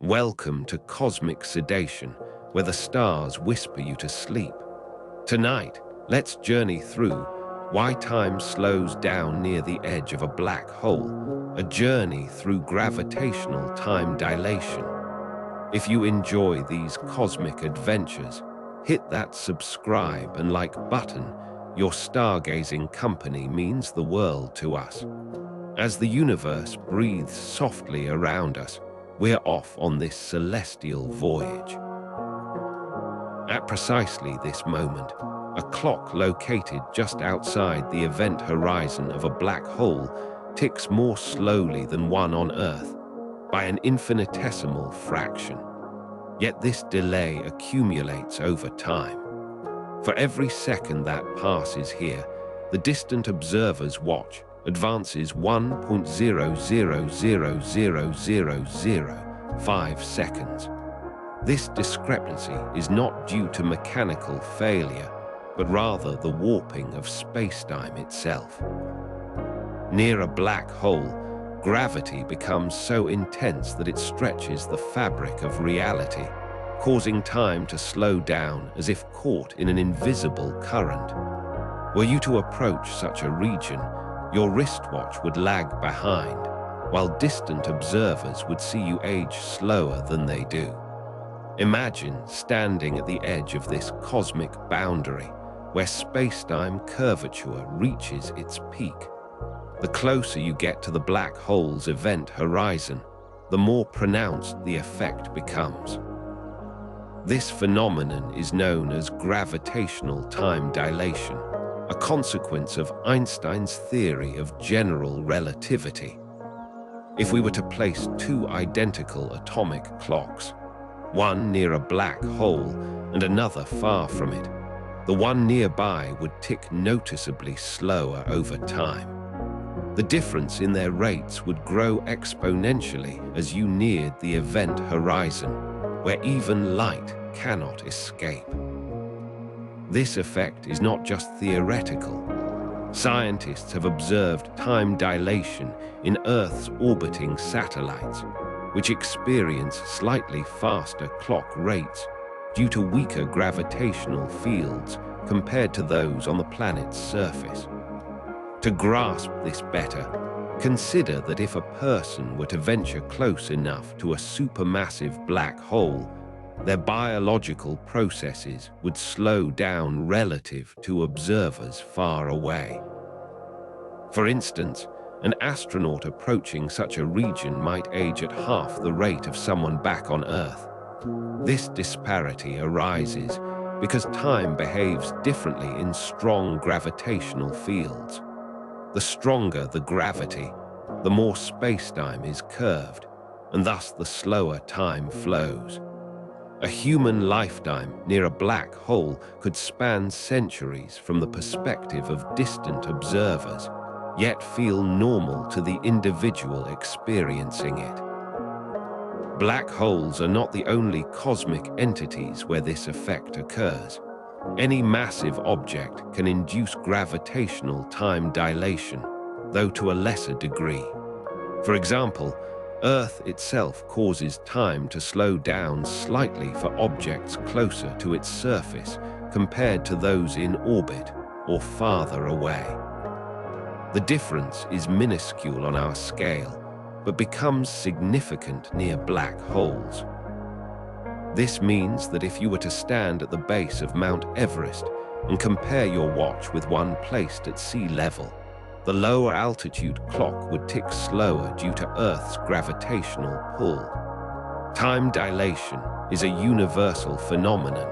Welcome to cosmic sedation, where the stars whisper you to sleep. Tonight, let's journey through why time slows down near the edge of a black hole, a journey through gravitational time dilation. If you enjoy these cosmic adventures, hit that subscribe and like button. Your stargazing company means the world to us. As the universe breathes softly around us, we're off on this celestial voyage. At precisely this moment, a clock located just outside the event horizon of a black hole ticks more slowly than one on Earth, by an infinitesimal fraction. Yet this delay accumulates over time. For every second that passes here, the distant observer's watch advances 1.00000005 seconds. This discrepancy is not due to mechanical failure, but rather the warping of spacetime itself. Near a black hole, gravity becomes so intense that it stretches the fabric of reality, causing time to slow down as if caught in an invisible current. Were you to approach such a region, your wristwatch would lag behind, while distant observers would see you age slower than they do. Imagine standing at the edge of this cosmic boundary, where spacetime curvature reaches its peak. The closer you get to the black hole's event horizon, the more pronounced the effect becomes. This phenomenon is known as gravitational time dilation, a consequence of Einstein's theory of general relativity. If we were to place two identical atomic clocks, one near a black hole and another far from it, the one nearby would tick noticeably slower over time. The difference in their rates would grow exponentially as you neared the event horizon, where even light cannot escape. This effect is not just theoretical. Scientists have observed time dilation in Earth's orbiting satellites, which experience slightly faster clock rates due to weaker gravitational fields compared to those on the planet's surface. To grasp this better, consider that if a person were to venture close enough to a supermassive black hole, their biological processes would slow down relative to observers far away. For instance, an astronaut approaching such a region might age at half the rate of someone back on Earth. This disparity arises because time behaves differently in strong gravitational fields. The stronger the gravity, the more spacetime is curved, and thus the slower time flows. A human lifetime near a black hole could span centuries from the perspective of distant observers, yet feel normal to the individual experiencing it. Black holes are not the only cosmic entities where this effect occurs. Any massive object can induce gravitational time dilation, though to a lesser degree. For example, Earth itself causes time to slow down slightly for objects closer to its surface compared to those in orbit or farther away. The difference is minuscule on our scale, but becomes significant near black holes. This means that if you were to stand at the base of Mount Everest and compare your watch with one placed at sea level, the lower altitude clock would tick slower due to Earth's gravitational pull. Time dilation is a universal phenomenon,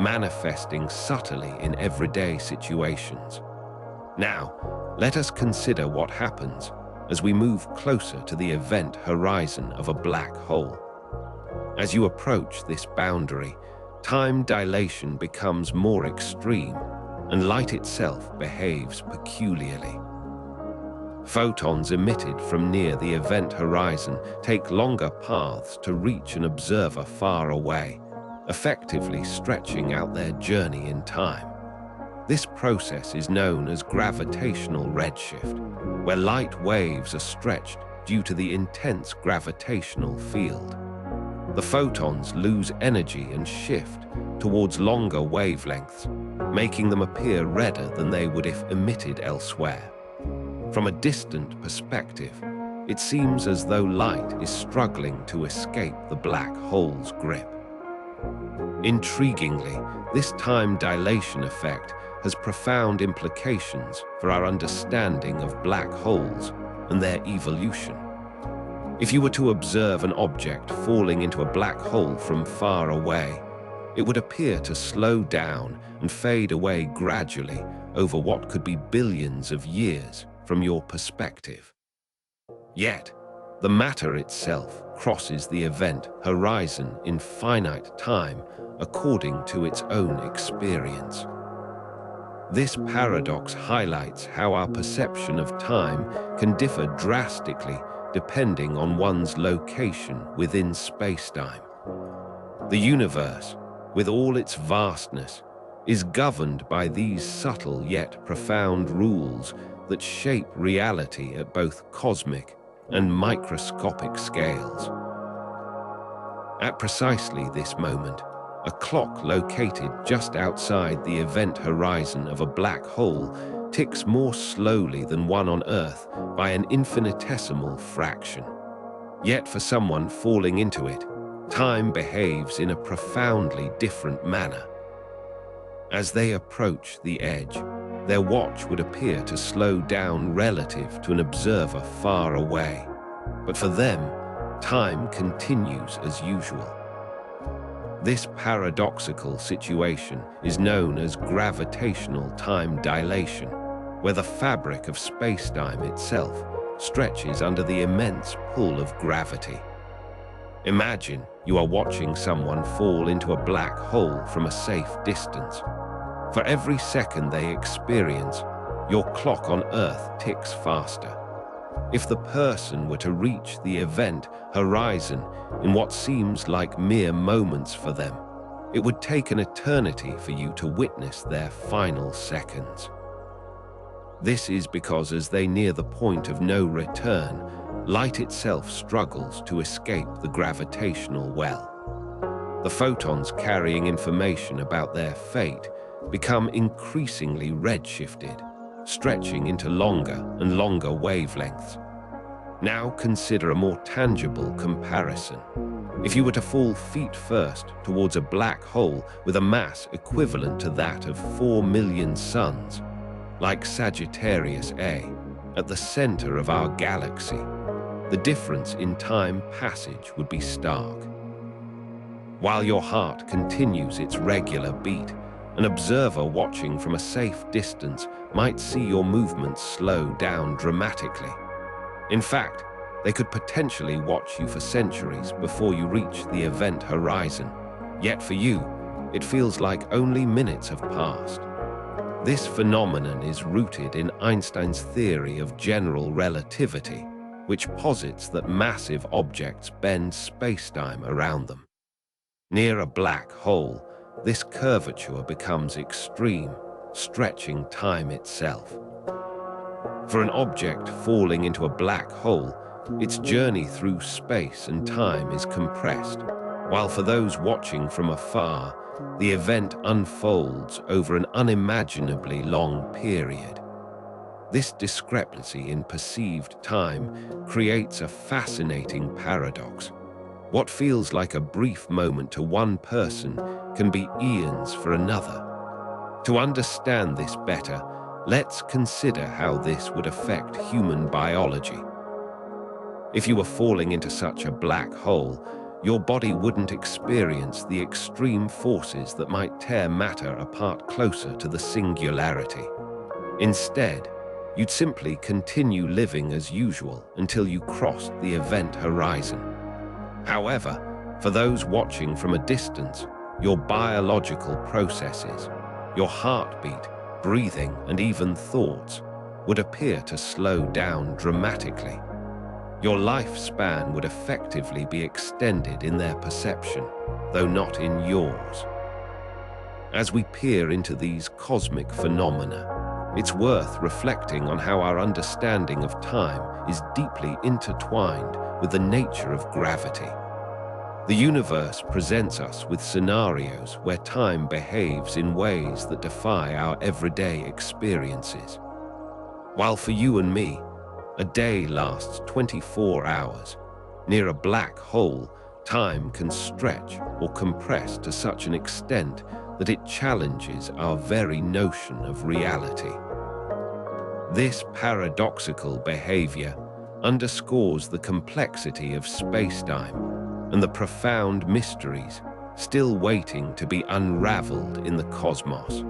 manifesting subtly in everyday situations. Now, let us consider what happens as we move closer to the event horizon of a black hole. As you approach this boundary, time dilation becomes more extreme, and light itself behaves peculiarly. Photons emitted from near the event horizon take longer paths to reach an observer far away, effectively stretching out their journey in time. This process is known as gravitational redshift, where light waves are stretched due to the intense gravitational field. The photons lose energy and shift towards longer wavelengths, making them appear redder than they would if emitted elsewhere. From a distant perspective, it seems as though light is struggling to escape the black hole's grip. Intriguingly, this time dilation effect has profound implications for our understanding of black holes and their evolution. If you were to observe an object falling into a black hole from far away, it would appear to slow down and fade away gradually over what could be billions of years from your perspective. Yet, the matter itself crosses the event horizon in finite time according to its own experience. This paradox highlights how our perception of time can differ drastically depending on one's location within space-time. The universe, with all its vastness, is governed by these subtle yet profound rules that shape reality at both cosmic and microscopic scales. At precisely this moment, a clock located just outside the event horizon of a black hole ticks more slowly than one on Earth by an infinitesimal fraction. Yet for someone falling into it, time behaves in a profoundly different manner. As they approach the edge, their watch would appear to slow down relative to an observer far away. But for them, time continues as usual. This paradoxical situation is known as gravitational time dilation, where the fabric of space-time itself stretches under the immense pull of gravity. Imagine you are watching someone fall into a black hole from a safe distance. For every second they experience, your clock on Earth ticks faster. If the person were to reach the event horizon in what seems like mere moments for them, it would take an eternity for you to witness their final seconds. This is because as they near the point of no return, light itself struggles to escape the gravitational well. The photons carrying information about their fate become increasingly redshifted, stretching into longer and longer wavelengths. Now consider a more tangible comparison. If you were to fall feet first towards a black hole with a mass equivalent to that of 4 million suns, like Sagittarius A, at the center of our galaxy, the difference in time passage would be stark. While your heart continues its regular beat, an observer watching from a safe distance might see your movements slow down dramatically. In fact, they could potentially watch you for centuries before you reach the event horizon. Yet for you, it feels like only minutes have passed. This phenomenon is rooted in Einstein's theory of general relativity, which posits that massive objects bend space-time around them. Near a black hole, this curvature becomes extreme, stretching time itself. For an object falling into a black hole, its journey through space and time is compressed, while for those watching from afar, the event unfolds over an unimaginably long period. This discrepancy in perceived time creates a fascinating paradox. What feels like a brief moment to one person can be eons for another. To understand this better, let's consider how this would affect human biology. If you were falling into such a black hole, your body wouldn't experience the extreme forces that might tear matter apart closer to the singularity. Instead, you'd simply continue living as usual until you crossed the event horizon. However, for those watching from a distance, your biological processes, your heartbeat, breathing, and even thoughts would appear to slow down dramatically. Your lifespan would effectively be extended in their perception, though not in yours. As we peer into these cosmic phenomena, it's worth reflecting on how our understanding of time is deeply intertwined with the nature of gravity. The universe presents us with scenarios where time behaves in ways that defy our everyday experiences. While for you and me, a day lasts 24 hours, near a black hole, time can stretch or compress to such an extent that it challenges our very notion of reality. This paradoxical behavior underscores the complexity of space-time and the profound mysteries still waiting to be unraveled in the cosmos.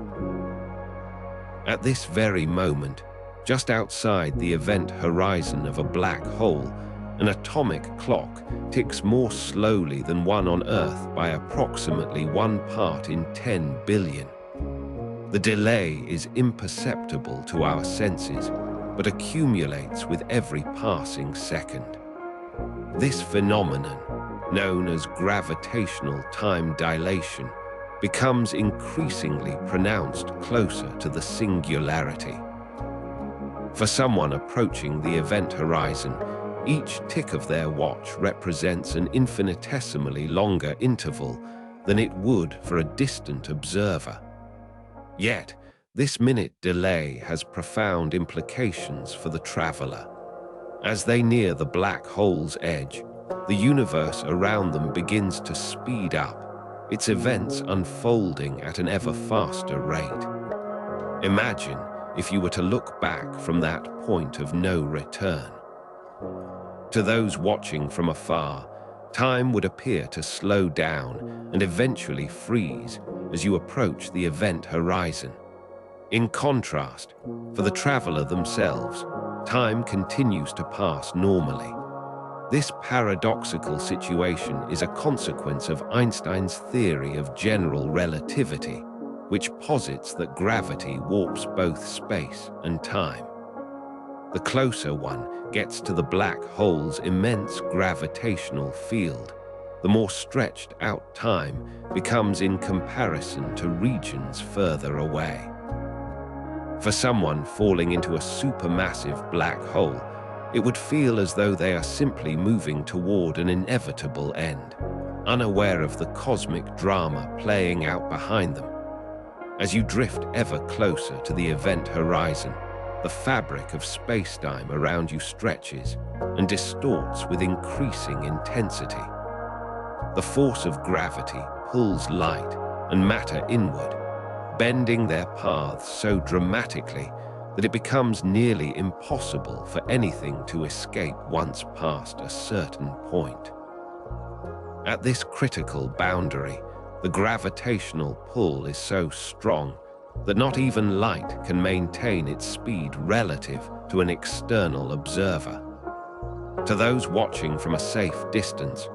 At this very moment, just outside the event horizon of a black hole, an atomic clock ticks more slowly than one on Earth by approximately 1 part in 10 billion. The delay is imperceptible to our senses, but accumulates with every passing second. This phenomenon, known as gravitational time dilation, becomes increasingly pronounced closer to the singularity. For someone approaching the event horizon, each tick of their watch represents an infinitesimally longer interval than it would for a distant observer. Yet, this minute delay has profound implications for the traveler. As they near the black hole's edge, the universe around them begins to speed up, its events unfolding at an ever faster rate. Imagine if you were to look back from that point of no return. To those watching from afar, time would appear to slow down and eventually freeze as you approach the event horizon. In contrast, for the traveler themselves, time continues to pass normally. This paradoxical situation is a consequence of Einstein's theory of general relativity, which posits that gravity warps both space and time. The closer one gets to the black hole's immense gravitational field, the more stretched out time becomes in comparison to regions further away. For someone falling into a supermassive black hole, it would feel as though they are simply moving toward an inevitable end, unaware of the cosmic drama playing out behind them. As you drift ever closer to the event horizon, the fabric of space-time around you stretches and distorts with increasing intensity. The force of gravity pulls light and matter inward, bending their paths so dramatically that it becomes nearly impossible for anything to escape once past a certain point. At this critical boundary, the gravitational pull is so strong that not even light can maintain its speed relative to an external observer. To those watching from a safe distance,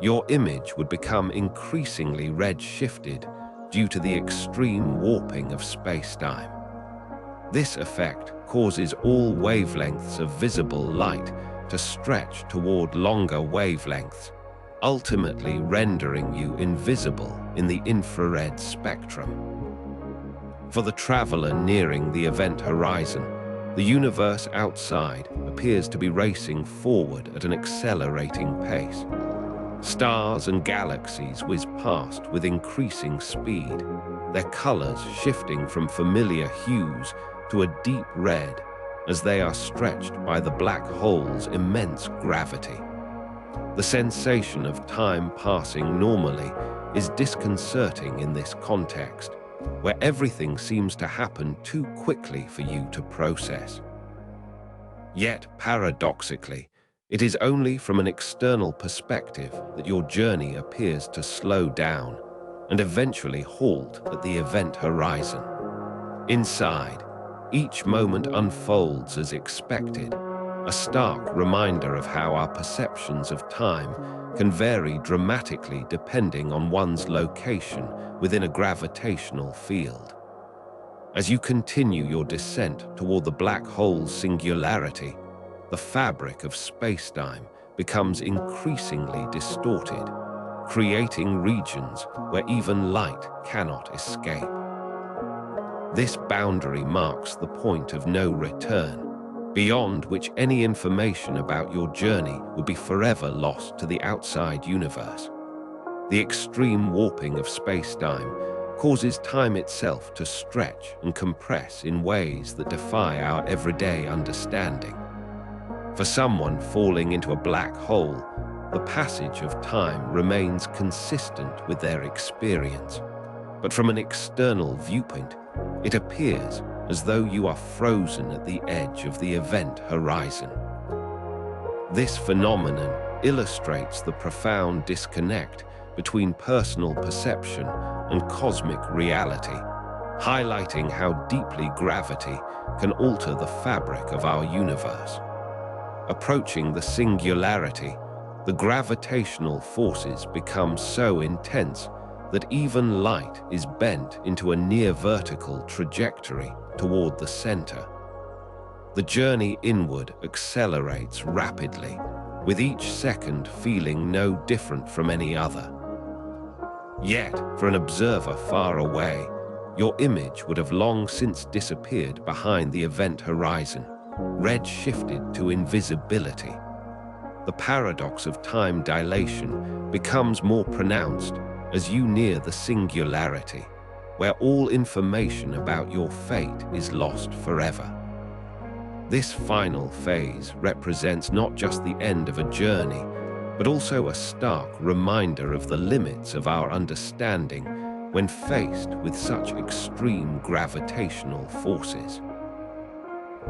your image would become increasingly red-shifted due to the extreme warping of space-time. This effect causes all wavelengths of visible light to stretch toward longer wavelengths, ultimately rendering you invisible in the infrared spectrum. For the traveler nearing the event horizon, the universe outside appears to be racing forward at an accelerating pace. Stars and galaxies whiz past with increasing speed, their colors shifting from familiar hues to a deep red as they are stretched by the black hole's immense gravity. The sensation of time passing normally is disconcerting in this context, where everything seems to happen too quickly for you to process. Yet, paradoxically, it is only from an external perspective that your journey appears to slow down and eventually halt at the event horizon. Inside, each moment unfolds as expected, a stark reminder of how our perceptions of time can vary dramatically depending on one's location within a gravitational field. As you continue your descent toward the black hole's singularity, the fabric of space-time becomes increasingly distorted, creating regions where even light cannot escape. This boundary marks the point of no return, beyond which any information about your journey would be forever lost to the outside universe. The extreme warping of space-time causes time itself to stretch and compress in ways that defy our everyday understanding. For someone falling into a black hole, the passage of time remains consistent with their experience. But from an external viewpoint, it appears as though you are frozen at the edge of the event horizon. This phenomenon illustrates the profound disconnect between personal perception and cosmic reality, highlighting how deeply gravity can alter the fabric of our universe. Approaching the singularity, the gravitational forces become so intense that even light is bent into a near-vertical trajectory toward the center. The journey inward accelerates rapidly, with each second feeling no different from any other. Yet, for an observer far away, your image would have long since disappeared behind the event horizon, red-shifted to invisibility. The paradox of time dilation becomes more pronounced as you near the singularity, where all information about your fate is lost forever. This final phase represents not just the end of a journey, but also a stark reminder of the limits of our understanding when faced with such extreme gravitational forces.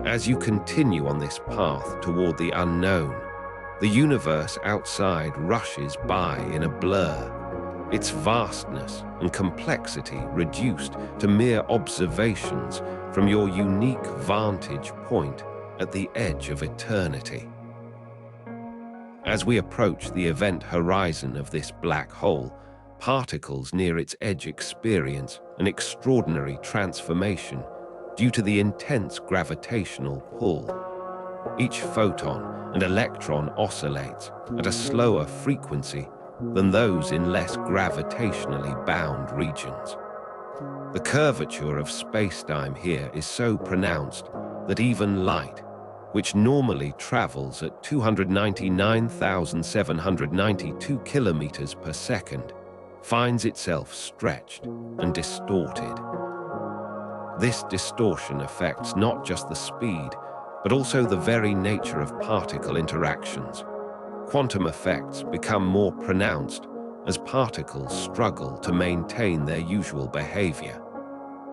As you continue on this path toward the unknown, the universe outside rushes by in a blur, its vastness and complexity reduced to mere observations from your unique vantage point at the edge of eternity. As we approach the event horizon of this black hole, particles near its edge experience an extraordinary transformation due to the intense gravitational pull. Each photon and electron oscillates at a slower frequency than those in less gravitationally bound regions. The curvature of space-time here is so pronounced that even light, which normally travels at 299,792 kilometers per second, finds itself stretched and distorted. This distortion affects not just the speed, but also the very nature of particle interactions. Quantum effects become more pronounced as particles struggle to maintain their usual behavior.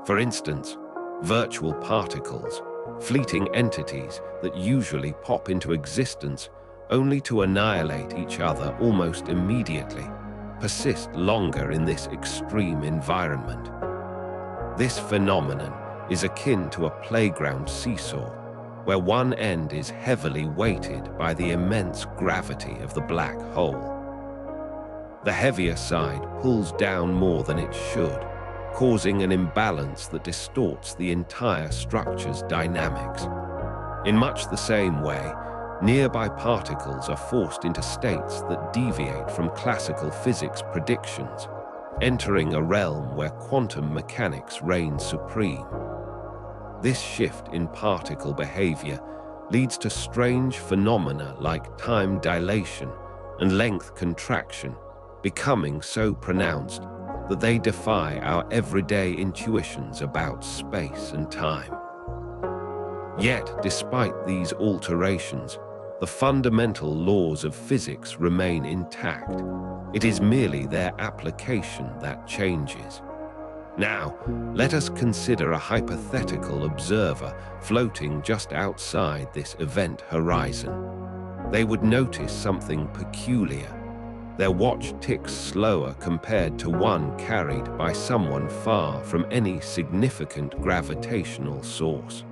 For instance, virtual particles, fleeting entities that usually pop into existence only to annihilate each other almost immediately, persist longer in this extreme environment. This phenomenon is akin to a playground seesaw, where one end is heavily weighted by the immense gravity of the black hole. The heavier side pulls down more than it should, causing an imbalance that distorts the entire structure's dynamics. In much the same way, nearby particles are forced into states that deviate from classical physics predictions, entering a realm where quantum mechanics reign supreme. This shift in particle behavior leads to strange phenomena like time dilation and length contraction becoming so pronounced that they defy our everyday intuitions about space and time. Yet, despite these alterations, the fundamental laws of physics remain intact. It is merely their application that changes. Now, let us consider a hypothetical observer floating just outside this event horizon. They would notice something peculiar. Their watch ticks slower compared to one carried by someone far from any significant gravitational source.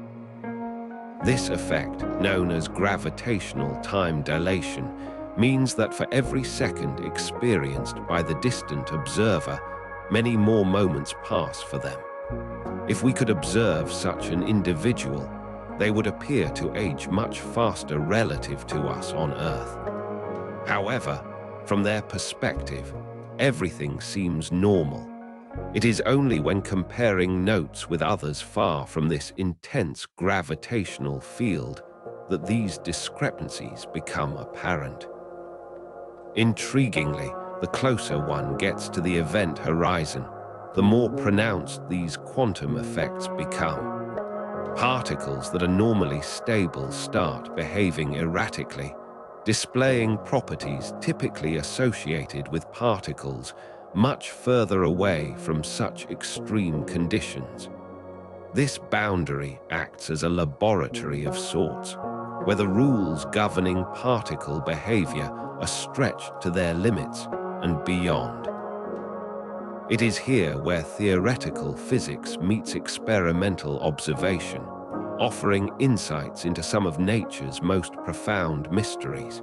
This effect, known as gravitational time dilation, means that for every second experienced by the distant observer, many more moments pass for them. If we could observe such an individual, they would appear to age much faster relative to us on Earth. However, from their perspective, everything seems normal. It is only when comparing notes with others far from this intense gravitational field that these discrepancies become apparent. Intriguingly, The closer one gets to the event horizon, the more pronounced these quantum effects become. Particles that are normally stable start behaving erratically, displaying properties typically associated with particles much further away from such extreme conditions. This boundary acts as a laboratory of sorts, where the rules governing particle behavior are stretched to their limits and beyond. It is here where theoretical physics meets experimental observation, offering insights into some of nature's most profound mysteries.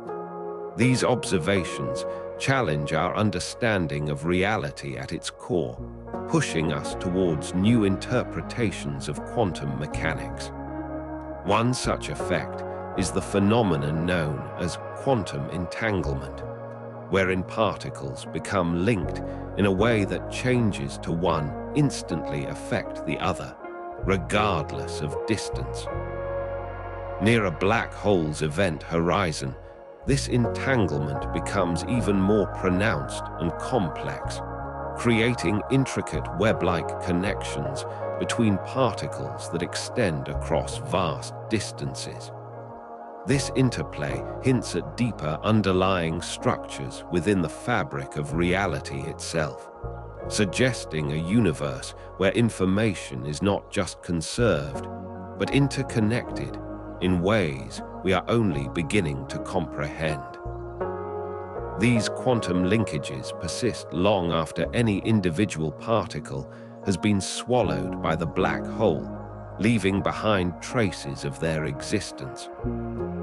These observations challenge our understanding of reality at its core, pushing us towards new interpretations of quantum mechanics. One such effect is the phenomenon known as quantum entanglement, wherein particles become linked in a way that changes to one instantly affect the other, regardless of distance. Near a black hole's event horizon, this entanglement becomes even more pronounced and complex, creating intricate web-like connections between particles that extend across vast distances. This interplay hints at deeper underlying structures within the fabric of reality itself, suggesting a universe where information is not just conserved, but interconnected in ways we are only beginning to comprehend. These quantum linkages persist long after any individual particle has been swallowed by the black hole, leaving behind traces of their existence.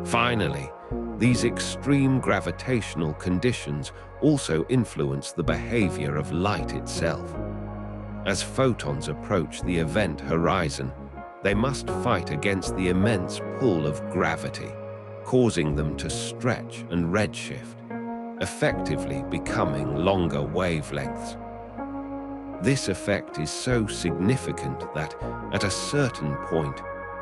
Finally, these extreme gravitational conditions also influence the behavior of light itself. As photons approach the event horizon, they must fight against the immense pull of gravity, causing them to stretch and redshift, effectively becoming longer wavelengths. This effect is so significant that, at a certain point,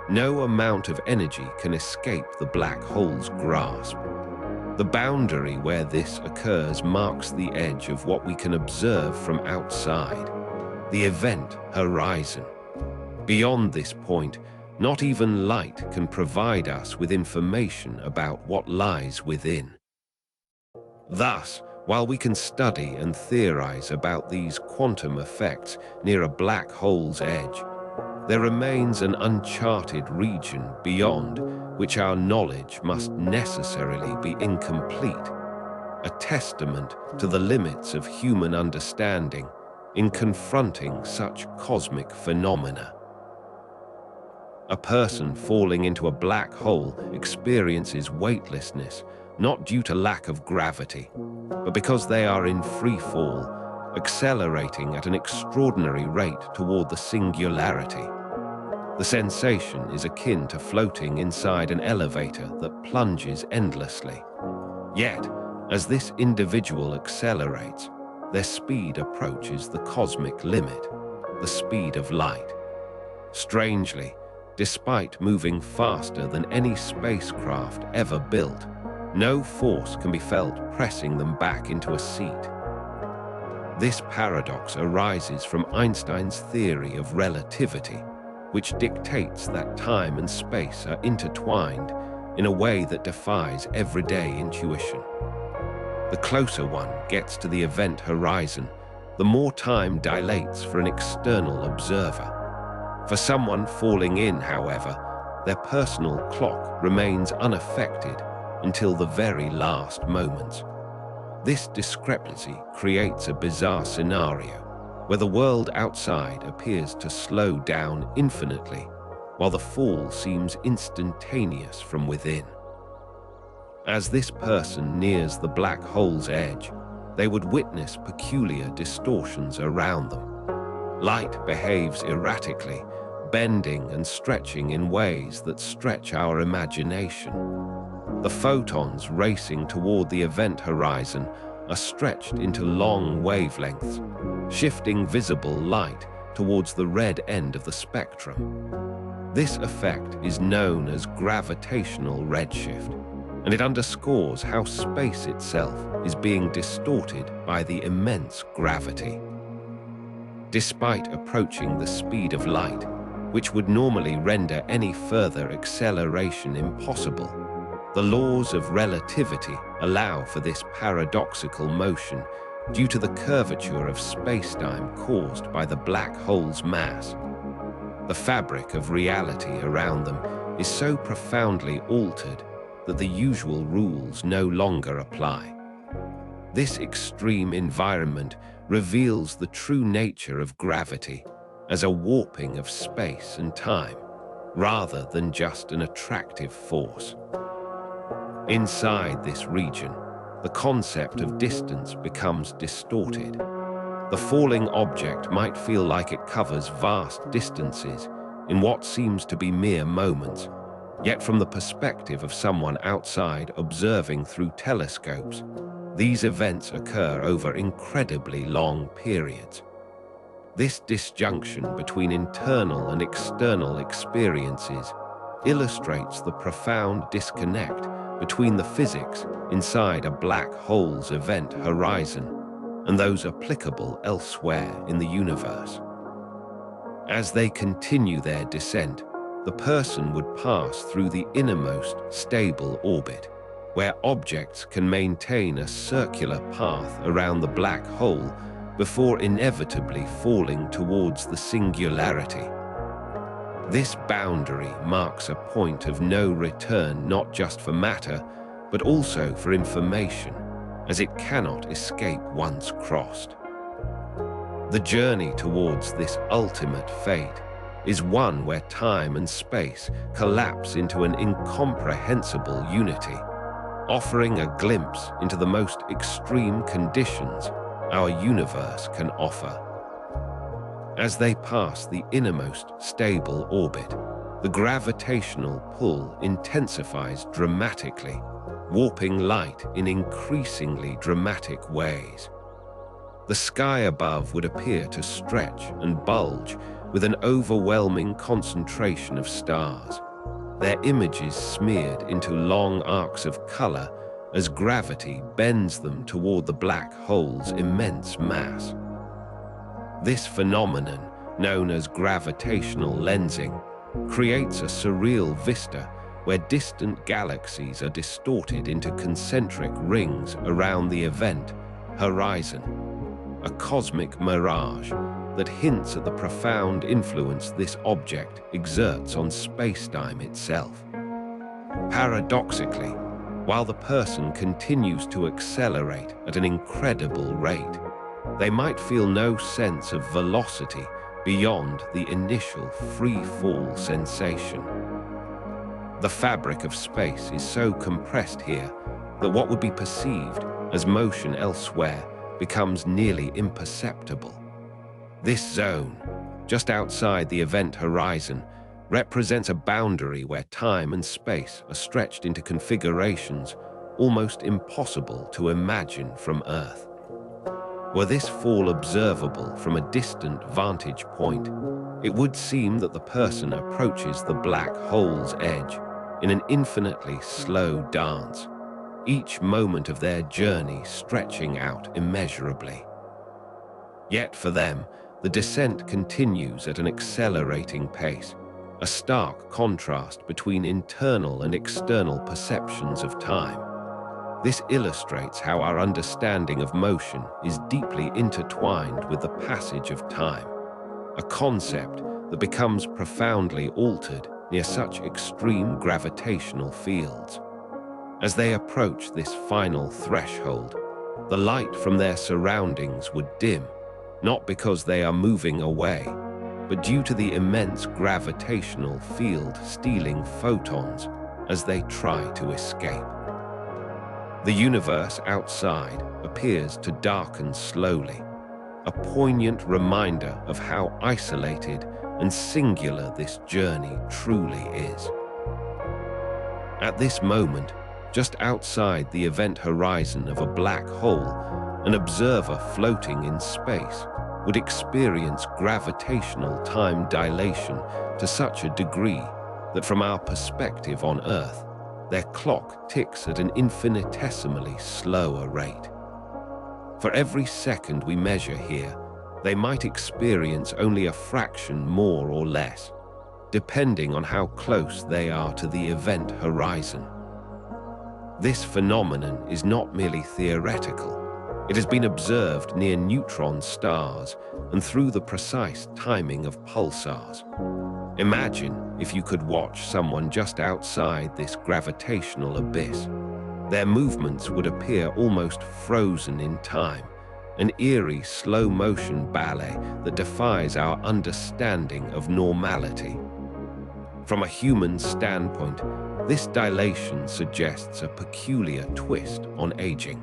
no amount of energy can escape the black hole's grasp. The boundary where this occurs marks the edge of what we can observe from outside, the event horizon. Beyond this point, not even light can provide us with information about what lies within. Thus, while we can study and theorize about these quantum effects near a black hole's edge, there remains an uncharted region beyond which our knowledge must necessarily be incomplete, a testament to the limits of human understanding in confronting such cosmic phenomena. A person falling into a black hole experiences weightlessness not due to lack of gravity, but because they are in free fall, accelerating at an extraordinary rate toward the singularity. The sensation is akin to floating inside an elevator that plunges endlessly. Yet, as this individual accelerates, their speed approaches the cosmic limit, the speed of light. Strangely, despite moving faster than any spacecraft ever built, no force can be felt pressing them back into a seat. This paradox arises from Einstein's theory of relativity, which dictates that time and space are intertwined in a way that defies everyday intuition. The closer one gets to the event horizon, the more time dilates for an external observer. For someone falling in, however, their personal clock remains unaffected until the very last moments. This discrepancy creates a bizarre scenario where the world outside appears to slow down infinitely, while the fall seems instantaneous from within. As this person nears the black hole's edge, they would witness peculiar distortions around them. Light behaves erratically, bending and stretching in ways that stretch our imagination. The photons racing toward the event horizon are stretched into long wavelengths, shifting visible light towards the red end of the spectrum. This effect is known as gravitational redshift, and it underscores how space itself is being distorted by the immense gravity. Despite approaching the speed of light, which would normally render any further acceleration impossible, the laws of relativity allow for this paradoxical motion due to the curvature of spacetime caused by the black hole's mass. The fabric of reality around them is so profoundly altered that the usual rules no longer apply. This extreme environment reveals the true nature of gravity as a warping of space and time, rather than just an attractive force. Inside this region, the concept of distance becomes distorted. The falling object might feel like it covers vast distances in what seems to be mere moments, yet from the perspective of someone outside observing through telescopes, these events occur over incredibly long periods. This disjunction between internal and external experiences illustrates the profound disconnect between the physics inside a black hole's event horizon and those applicable elsewhere in the universe. As they continue their descent, the person would pass through the innermost stable orbit, where objects can maintain a circular path around the black hole before inevitably falling towards the singularity. This boundary marks a point of no return not just for matter, but also for information, as it cannot escape once crossed. The journey towards this ultimate fate is one where time and space collapse into an incomprehensible unity, offering a glimpse into the most extreme conditions our universe can offer. As they pass the innermost stable orbit, the gravitational pull intensifies dramatically, warping light in increasingly dramatic ways. The sky above would appear to stretch and bulge with an overwhelming concentration of stars, their images smeared into long arcs of color as gravity bends them toward the black hole's immense mass. This phenomenon, known as gravitational lensing, creates a surreal vista where distant galaxies are distorted into concentric rings around the event horizon, a cosmic mirage that hints at the profound influence this object exerts on spacetime itself. Paradoxically, while the person continues to accelerate at an incredible rate, they might feel no sense of velocity beyond the initial free-fall sensation. The fabric of space is so compressed here that what would be perceived as motion elsewhere becomes nearly imperceptible. This zone, just outside the event horizon, represents a boundary where time and space are stretched into configurations almost impossible to imagine from Earth. Were this fall observable from a distant vantage point, it would seem that the person approaches the black hole's edge in an infinitely slow dance, each moment of their journey stretching out immeasurably. Yet for them, the descent continues at an accelerating pace, a stark contrast between internal and external perceptions of time. This illustrates how our understanding of motion is deeply intertwined with the passage of time, a concept that becomes profoundly altered near such extreme gravitational fields. As they approach this final threshold, the light from their surroundings would dim, not because they are moving away, but due to the immense gravitational field stealing photons as they try to escape. The universe outside appears to darken slowly, a poignant reminder of how isolated and singular this journey truly is. At this moment, just outside the event horizon of a black hole, an observer floating in space would experience gravitational time dilation to such a degree that from our perspective on Earth, their clock ticks at an infinitesimally slower rate. For every second we measure here, they might experience only a fraction more or less, depending on how close they are to the event horizon. This phenomenon is not merely theoretical. It has been observed near neutron stars and through the precise timing of pulsars. Imagine if you could watch someone just outside this gravitational abyss. Their movements would appear almost frozen in time, an eerie slow-motion ballet that defies our understanding of normality. From a human standpoint, this dilation suggests a peculiar twist on aging.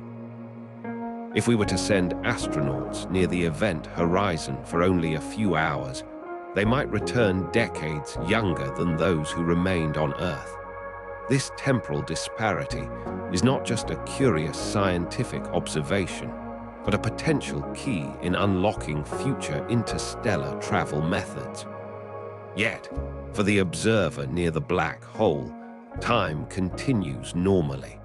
If we were to send astronauts near the event horizon for only a few hours, they might return decades younger than those who remained on Earth. This temporal disparity is not just a curious scientific observation, but a potential key in unlocking future interstellar travel methods. Yet, for the observer near the black hole, time continues normally.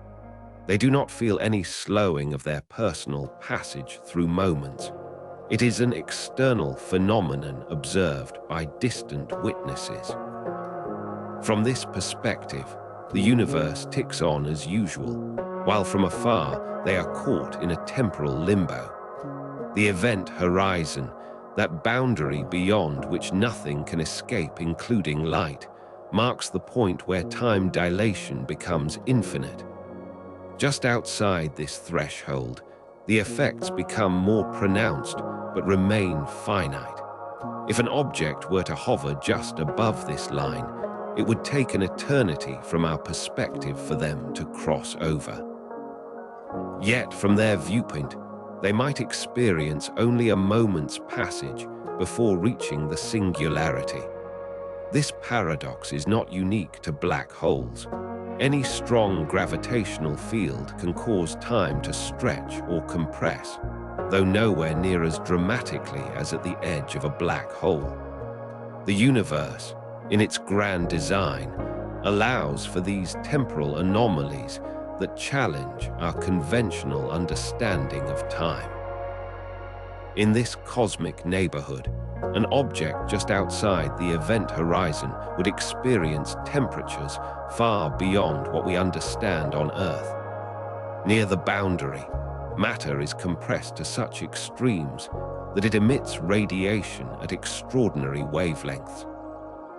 They do not feel any slowing of their personal passage through moments. It is an external phenomenon observed by distant witnesses. From this perspective, the universe ticks on as usual, while from afar they are caught in a temporal limbo. The event horizon, that boundary beyond which nothing can escape, including light, marks the point where time dilation becomes infinite. Just outside this threshold, the effects become more pronounced but remain finite. If an object were to hover just above this line, it would take an eternity from our perspective for them to cross over. Yet, from their viewpoint, they might experience only a moment's passage before reaching the singularity. This paradox is not unique to black holes. Any strong gravitational field can cause time to stretch or compress, though nowhere near as dramatically as at the edge of a black hole. The universe, in its grand design, allows for these temporal anomalies that challenge our conventional understanding of time. In this cosmic neighborhood, an object just outside the event horizon would experience temperatures far beyond what we understand on Earth. Near the boundary, matter is compressed to such extremes that it emits radiation at extraordinary wavelengths.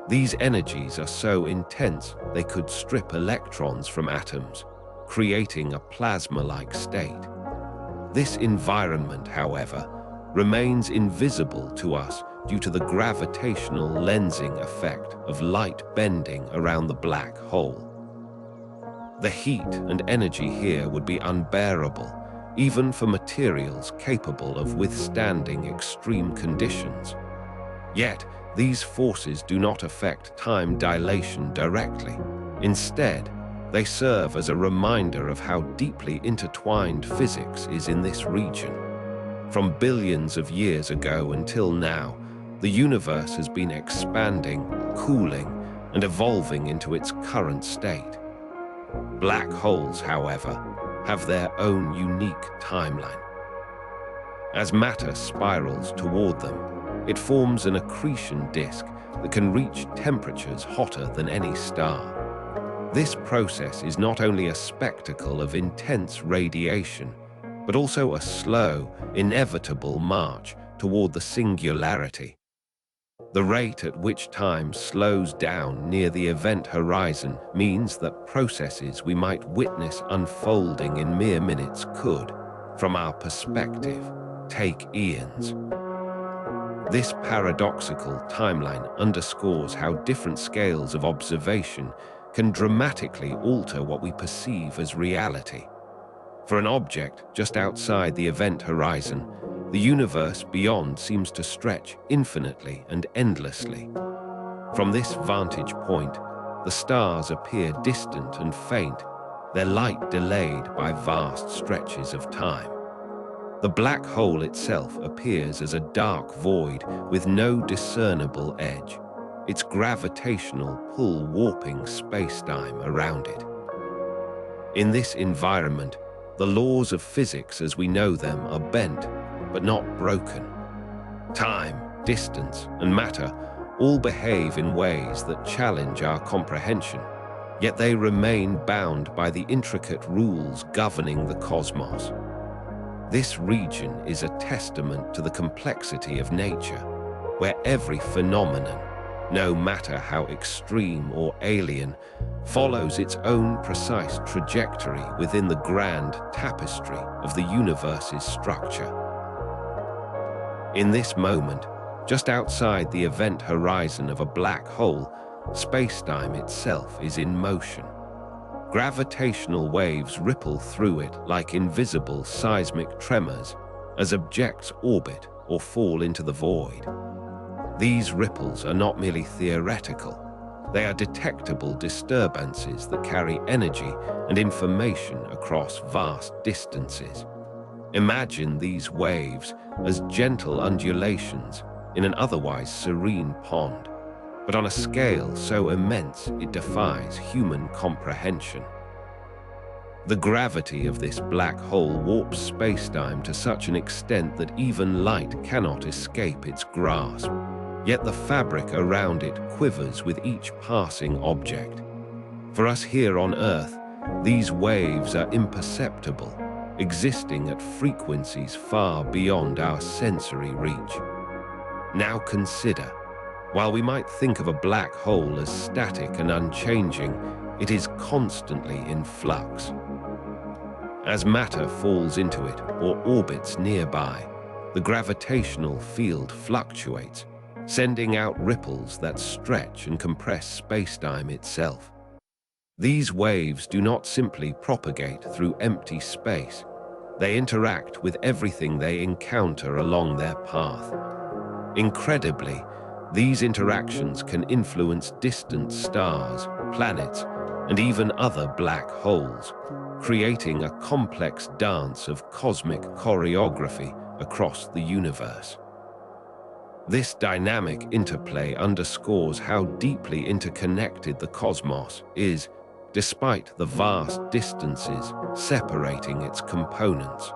These energies are so intense they could strip electrons from atoms, creating a plasma-like state. This environment, however, remains invisible to us due to the gravitational lensing effect of light bending around the black hole. The heat and energy here would be unbearable, even for materials capable of withstanding extreme conditions. Yet, these forces do not affect time dilation directly. Instead, they serve as a reminder of how deeply intertwined physics is in this region. From billions of years ago until now, the universe has been expanding, cooling, and evolving into its current state. Black holes, however, have their own unique timeline. As matter spirals toward them, it forms an accretion disk that can reach temperatures hotter than any star. This process is not only a spectacle of intense radiation, but also a slow, inevitable march toward the singularity. The rate at which time slows down near the event horizon means that processes we might witness unfolding in mere minutes could, from our perspective, take eons. This paradoxical timeline underscores how different scales of observation can dramatically alter what we perceive as reality. For an object just outside the event horizon, the universe beyond seems to stretch infinitely and endlessly. From this vantage point, the stars appear distant and faint, their light delayed by vast stretches of time. The black hole itself appears as a dark void with no discernible edge, its gravitational pull warping space-time around it. In this environment, the laws of physics as we know them are bent, but not broken. Time, distance, and matter all behave in ways that challenge our comprehension, yet they remain bound by the intricate rules governing the cosmos. This region is a testament to the complexity of nature, where every phenomenon, no matter how extreme or alien, follows its own precise trajectory within the grand tapestry of the universe's structure. In this moment, just outside the event horizon of a black hole, space-time itself is in motion. Gravitational waves ripple through it like invisible seismic tremors as objects orbit or fall into the void. These ripples are not merely theoretical. They are detectable disturbances that carry energy and information across vast distances. Imagine these waves as gentle undulations in an otherwise serene pond, but on a scale so immense it defies human comprehension. The gravity of this black hole warps spacetime to such an extent that even light cannot escape its grasp, yet the fabric around it quivers with each passing object. For us here on Earth, these waves are imperceptible, existing at frequencies far beyond our sensory reach. Now consider, while we might think of a black hole as static and unchanging, it is constantly in flux. As matter falls into it or orbits nearby, the gravitational field fluctuates, sending out ripples that stretch and compress spacetime itself. These waves do not simply propagate through empty space. They interact with everything they encounter along their path. Incredibly, these interactions can influence distant stars, planets, and even other black holes, creating a complex dance of cosmic choreography across the universe. This dynamic interplay underscores how deeply interconnected the cosmos is, despite the vast distances separating its components.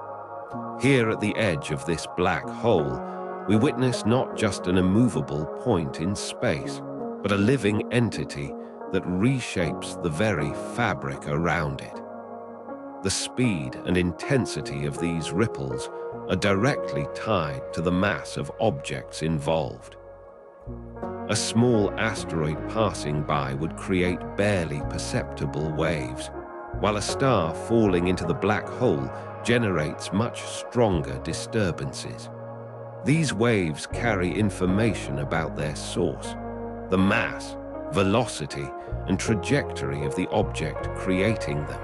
Here at the edge of this black hole, we witness not just an immovable point in space, but a living entity that reshapes the very fabric around it. The speed and intensity of these ripples are directly tied to the mass of objects involved. A small asteroid passing by would create barely perceptible waves, while a star falling into the black hole generates much stronger disturbances. These waves carry information about their source, the mass, velocity, and trajectory of the object creating them.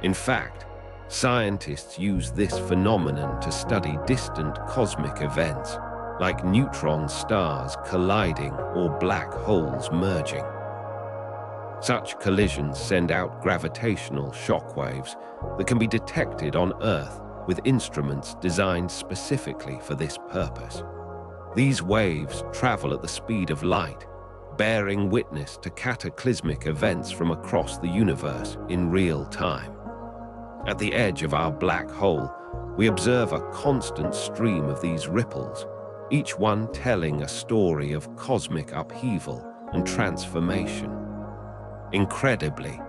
In fact, scientists use this phenomenon to study distant cosmic events, like neutron stars colliding or black holes merging. Such collisions send out gravitational shockwaves that can be detected on Earth with instruments designed specifically for this purpose. These waves travel at the speed of light, bearing witness to cataclysmic events from across the universe in real time. At the edge of our black hole, we observe a constant stream of these ripples, each one telling a story of cosmic upheaval and transformation. Incredibly,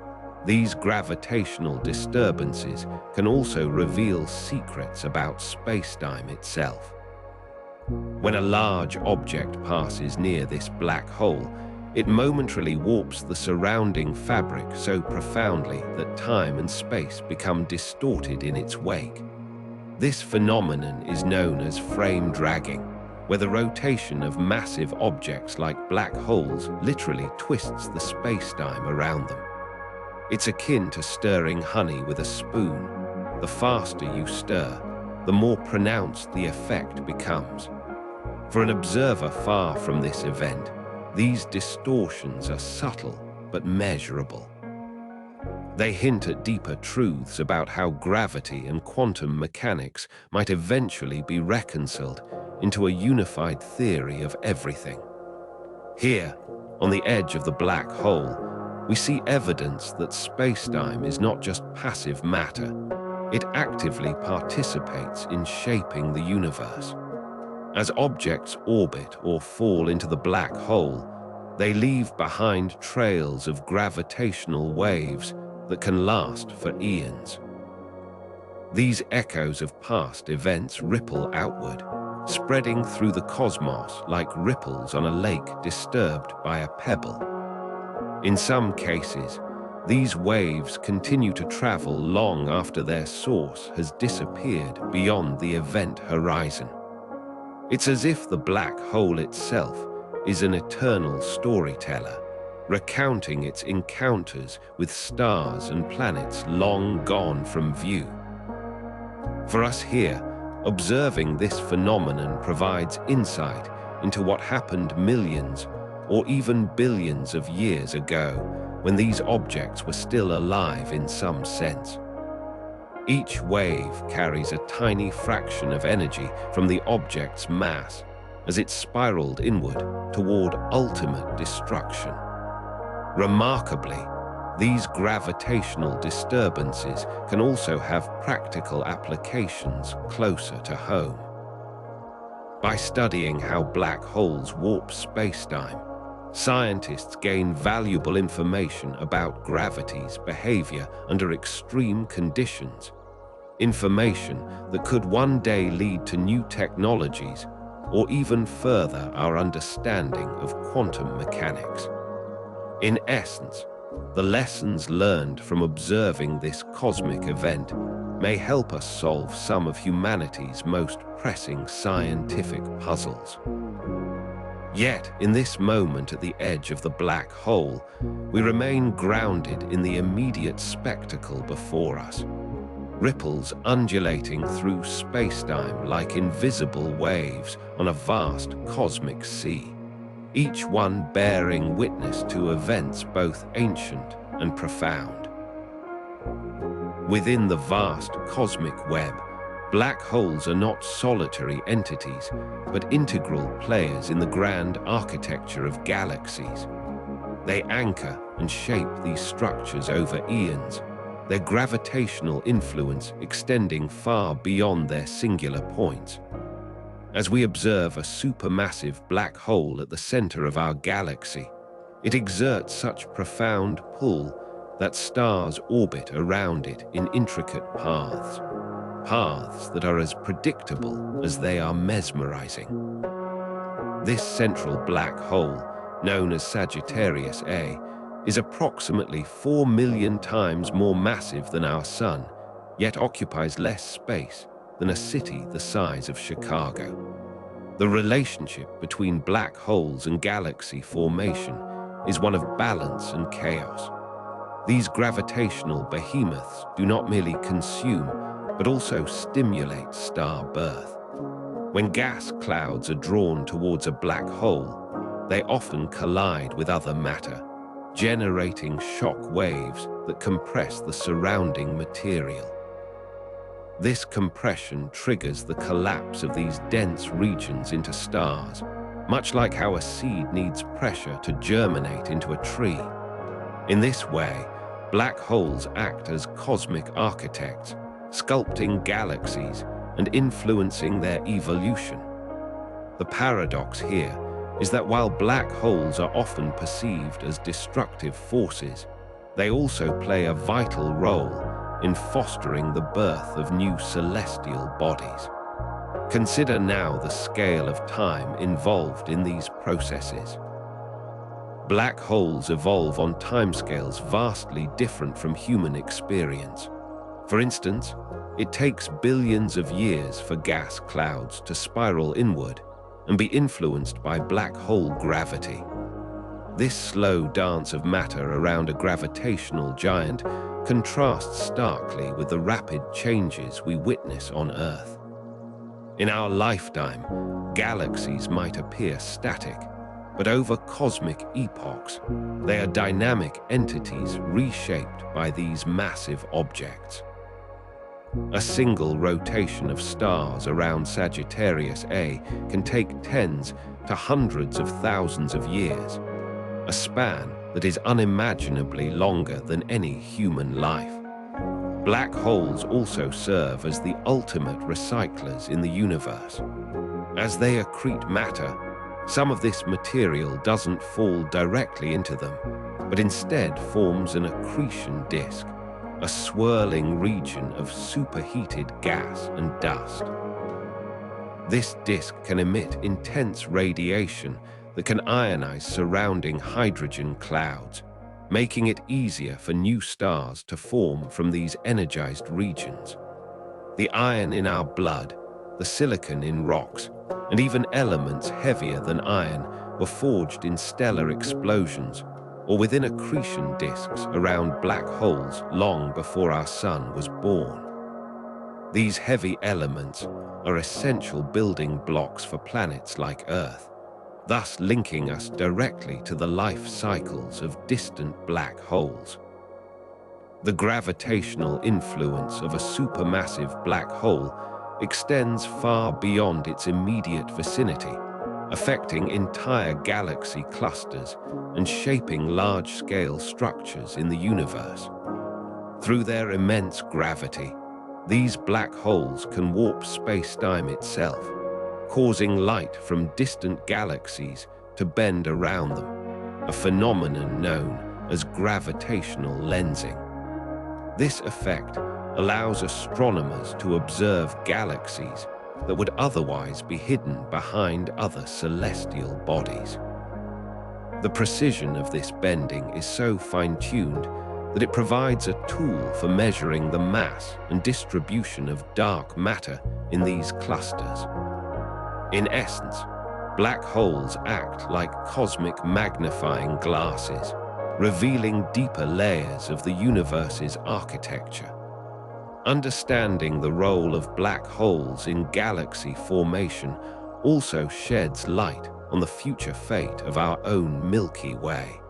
these gravitational disturbances can also reveal secrets about spacetime itself. When a large object passes near this black hole, it momentarily warps the surrounding fabric so profoundly that time and space become distorted in its wake. This phenomenon is known as frame dragging, where the rotation of massive objects like black holes literally twists the spacetime around them. It's akin to stirring honey with a spoon. The faster you stir, the more pronounced the effect becomes. For an observer far from this event, these distortions are subtle but measurable. They hint at deeper truths about how gravity and quantum mechanics might eventually be reconciled into a unified theory of everything. Here, on the edge of the black hole, we see evidence that spacetime is not just passive matter, it actively participates in shaping the universe. As objects orbit or fall into the black hole, they leave behind trails of gravitational waves that can last for eons. These echoes of past events ripple outward, spreading through the cosmos like ripples on a lake disturbed by a pebble. In some cases, these waves continue to travel long after their source has disappeared beyond the event horizon. It's as if the black hole itself is an eternal storyteller, recounting its encounters with stars and planets long gone from view. For us here, observing this phenomenon provides insight into what happened millions or even billions of years ago when these objects were still alive in some sense. Each wave carries a tiny fraction of energy from the object's mass as it spiraled inward toward ultimate destruction. Remarkably, these gravitational disturbances can also have practical applications closer to home. By studying how black holes warp spacetime, scientists gain valuable information about gravity's behavior under extreme conditions, information that could one day lead to new technologies or even further our understanding of quantum mechanics. In essence, the lessons learned from observing this cosmic event may help us solve some of humanity's most pressing scientific puzzles. Yet, in this moment at the edge of the black hole, we remain grounded in the immediate spectacle before us. Ripples undulating through spacetime like invisible waves on a vast cosmic sea, each one bearing witness to events both ancient and profound. Within the vast cosmic web, black holes are not solitary entities, but integral players in the grand architecture of galaxies. They anchor and shape these structures over eons, their gravitational influence extending far beyond their singular points. As we observe a supermassive black hole at the center of our galaxy, it exerts such profound pull that stars orbit around it in intricate paths, paths that are as predictable as they are mesmerizing. This central black hole, known as Sagittarius A, is approximately 4 million times more massive than our Sun, yet occupies less space than a city the size of Chicago. The relationship between black holes and galaxy formation is one of balance and chaos. These gravitational behemoths do not merely consume, but also stimulate star birth. When gas clouds are drawn towards a black hole, they often collide with other matter, generating shock waves that compress the surrounding material. This compression triggers the collapse of these dense regions into stars, much like how a seed needs pressure to germinate into a tree. In this way, black holes act as cosmic architects, sculpting galaxies and influencing their evolution. The paradox here is that while black holes are often perceived as destructive forces, they also play a vital role in fostering the birth of new celestial bodies. Consider now the scale of time involved in these processes. Black holes evolve on timescales vastly different from human experience. For instance, it takes billions of years for gas clouds to spiral inward and be influenced by black hole gravity. This slow dance of matter around a gravitational giant contrasts starkly with the rapid changes we witness on Earth. In our lifetime, galaxies might appear static, but over cosmic epochs, they are dynamic entities reshaped by these massive objects. A single rotation of stars around Sagittarius A can take tens to hundreds of thousands of years, a span that is unimaginably longer than any human life. Black holes also serve as the ultimate recyclers in the universe. As they accrete matter, some of this material doesn't fall directly into them, but instead forms an accretion disk, a swirling region of superheated gas and dust. This disk can emit intense radiation that can ionize surrounding hydrogen clouds, making it easier for new stars to form from these energized regions. The iron in our blood, the silicon in rocks, and even elements heavier than iron were forged in stellar explosions or within accretion disks around black holes long before our sun was born. These heavy elements are essential building blocks for planets like Earth, thus linking us directly to the life cycles of distant black holes. The gravitational influence of a supermassive black hole extends far beyond its immediate vicinity, affecting entire galaxy clusters and shaping large-scale structures in the universe. Through their immense gravity, these black holes can warp space-time itself, causing light from distant galaxies to bend around them, a phenomenon known as gravitational lensing. This effect allows astronomers to observe galaxies that would otherwise be hidden behind other celestial bodies. The precision of this bending is so fine-tuned that it provides a tool for measuring the mass and distribution of dark matter in these clusters. In essence, black holes act like cosmic magnifying glasses, revealing deeper layers of the universe's architecture. Understanding the role of black holes in galaxy formation also sheds light on the future fate of our own Milky Way.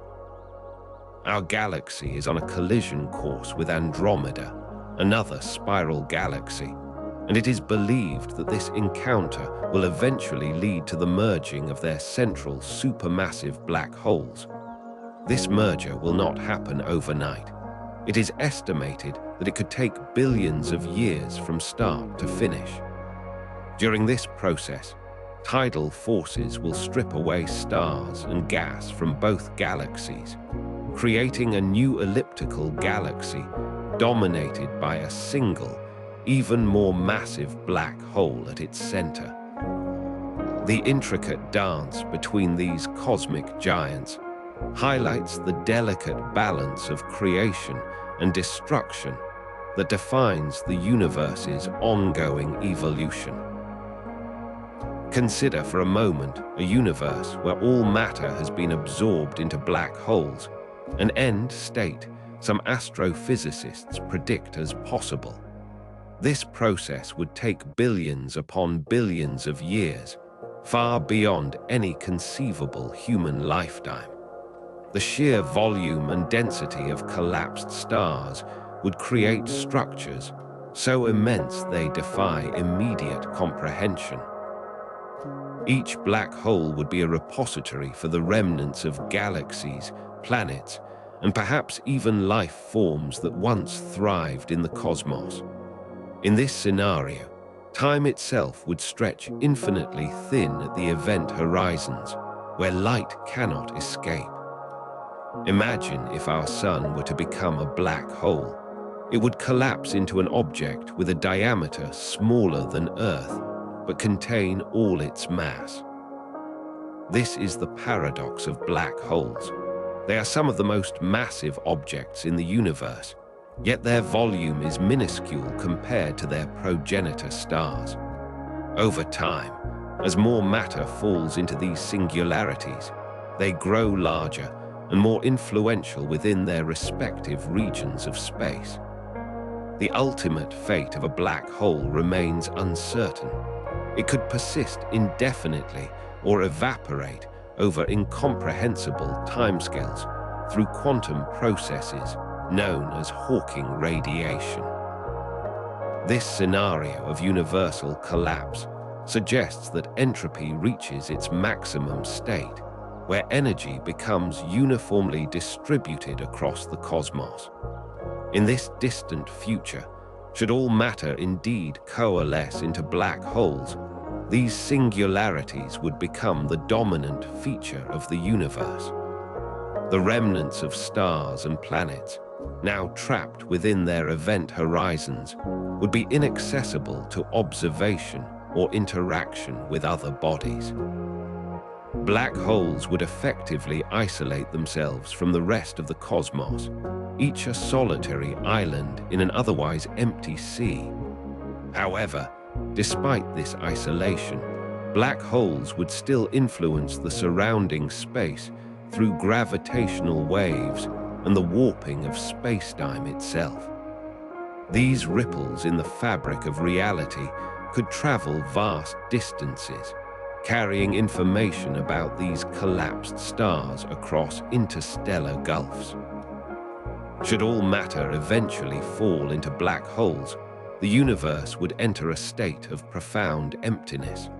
Our galaxy is on a collision course with Andromeda, another spiral galaxy, and it is believed that this encounter will eventually lead to the merging of their central supermassive black holes. This merger will not happen overnight. It is estimated that it could take billions of years from start to finish. During this process, tidal forces will strip away stars and gas from both galaxies, creating a new elliptical galaxy dominated by a single, even more massive black hole at its center. The intricate dance between these cosmic giants highlights the delicate balance of creation and destruction that defines the universe's ongoing evolution. Consider for a moment a universe where all matter has been absorbed into black holes, an end state some astrophysicists predict as possible. This process would take billions upon billions of years, far beyond any conceivable human lifetime. The sheer volume and density of collapsed stars would create structures so immense they defy immediate comprehension. Each black hole would be a repository for the remnants of galaxies, planets, and perhaps even life forms that once thrived in the cosmos. In this scenario, time itself would stretch infinitely thin at the event horizons, where light cannot escape. Imagine if our sun were to become a black hole. It would collapse into an object with a diameter smaller than Earth, but contain all its mass. This is the paradox of black holes. They are some of the most massive objects in the universe, yet their volume is minuscule compared to their progenitor stars. Over time, as more matter falls into these singularities, they grow larger and more influential within their respective regions of space. The ultimate fate of a black hole remains uncertain. It could persist indefinitely or evaporate over incomprehensible timescales through quantum processes known as Hawking radiation. This scenario of universal collapse suggests that entropy reaches its maximum state, where energy becomes uniformly distributed across the cosmos. In this distant future, should all matter indeed coalesce into black holes, these singularities would become the dominant feature of the universe. The remnants of stars and planets, now trapped within their event horizons, would be inaccessible to observation or interaction with other bodies. Black holes would effectively isolate themselves from the rest of the cosmos, each a solitary island in an otherwise empty sea. However, despite this isolation, black holes would still influence the surrounding space through gravitational waves and the warping of space-time itself. These ripples in the fabric of reality could travel vast distances, carrying information about these collapsed stars across interstellar gulfs. Should all matter eventually fall into black holes, the universe would enter a state of profound emptiness.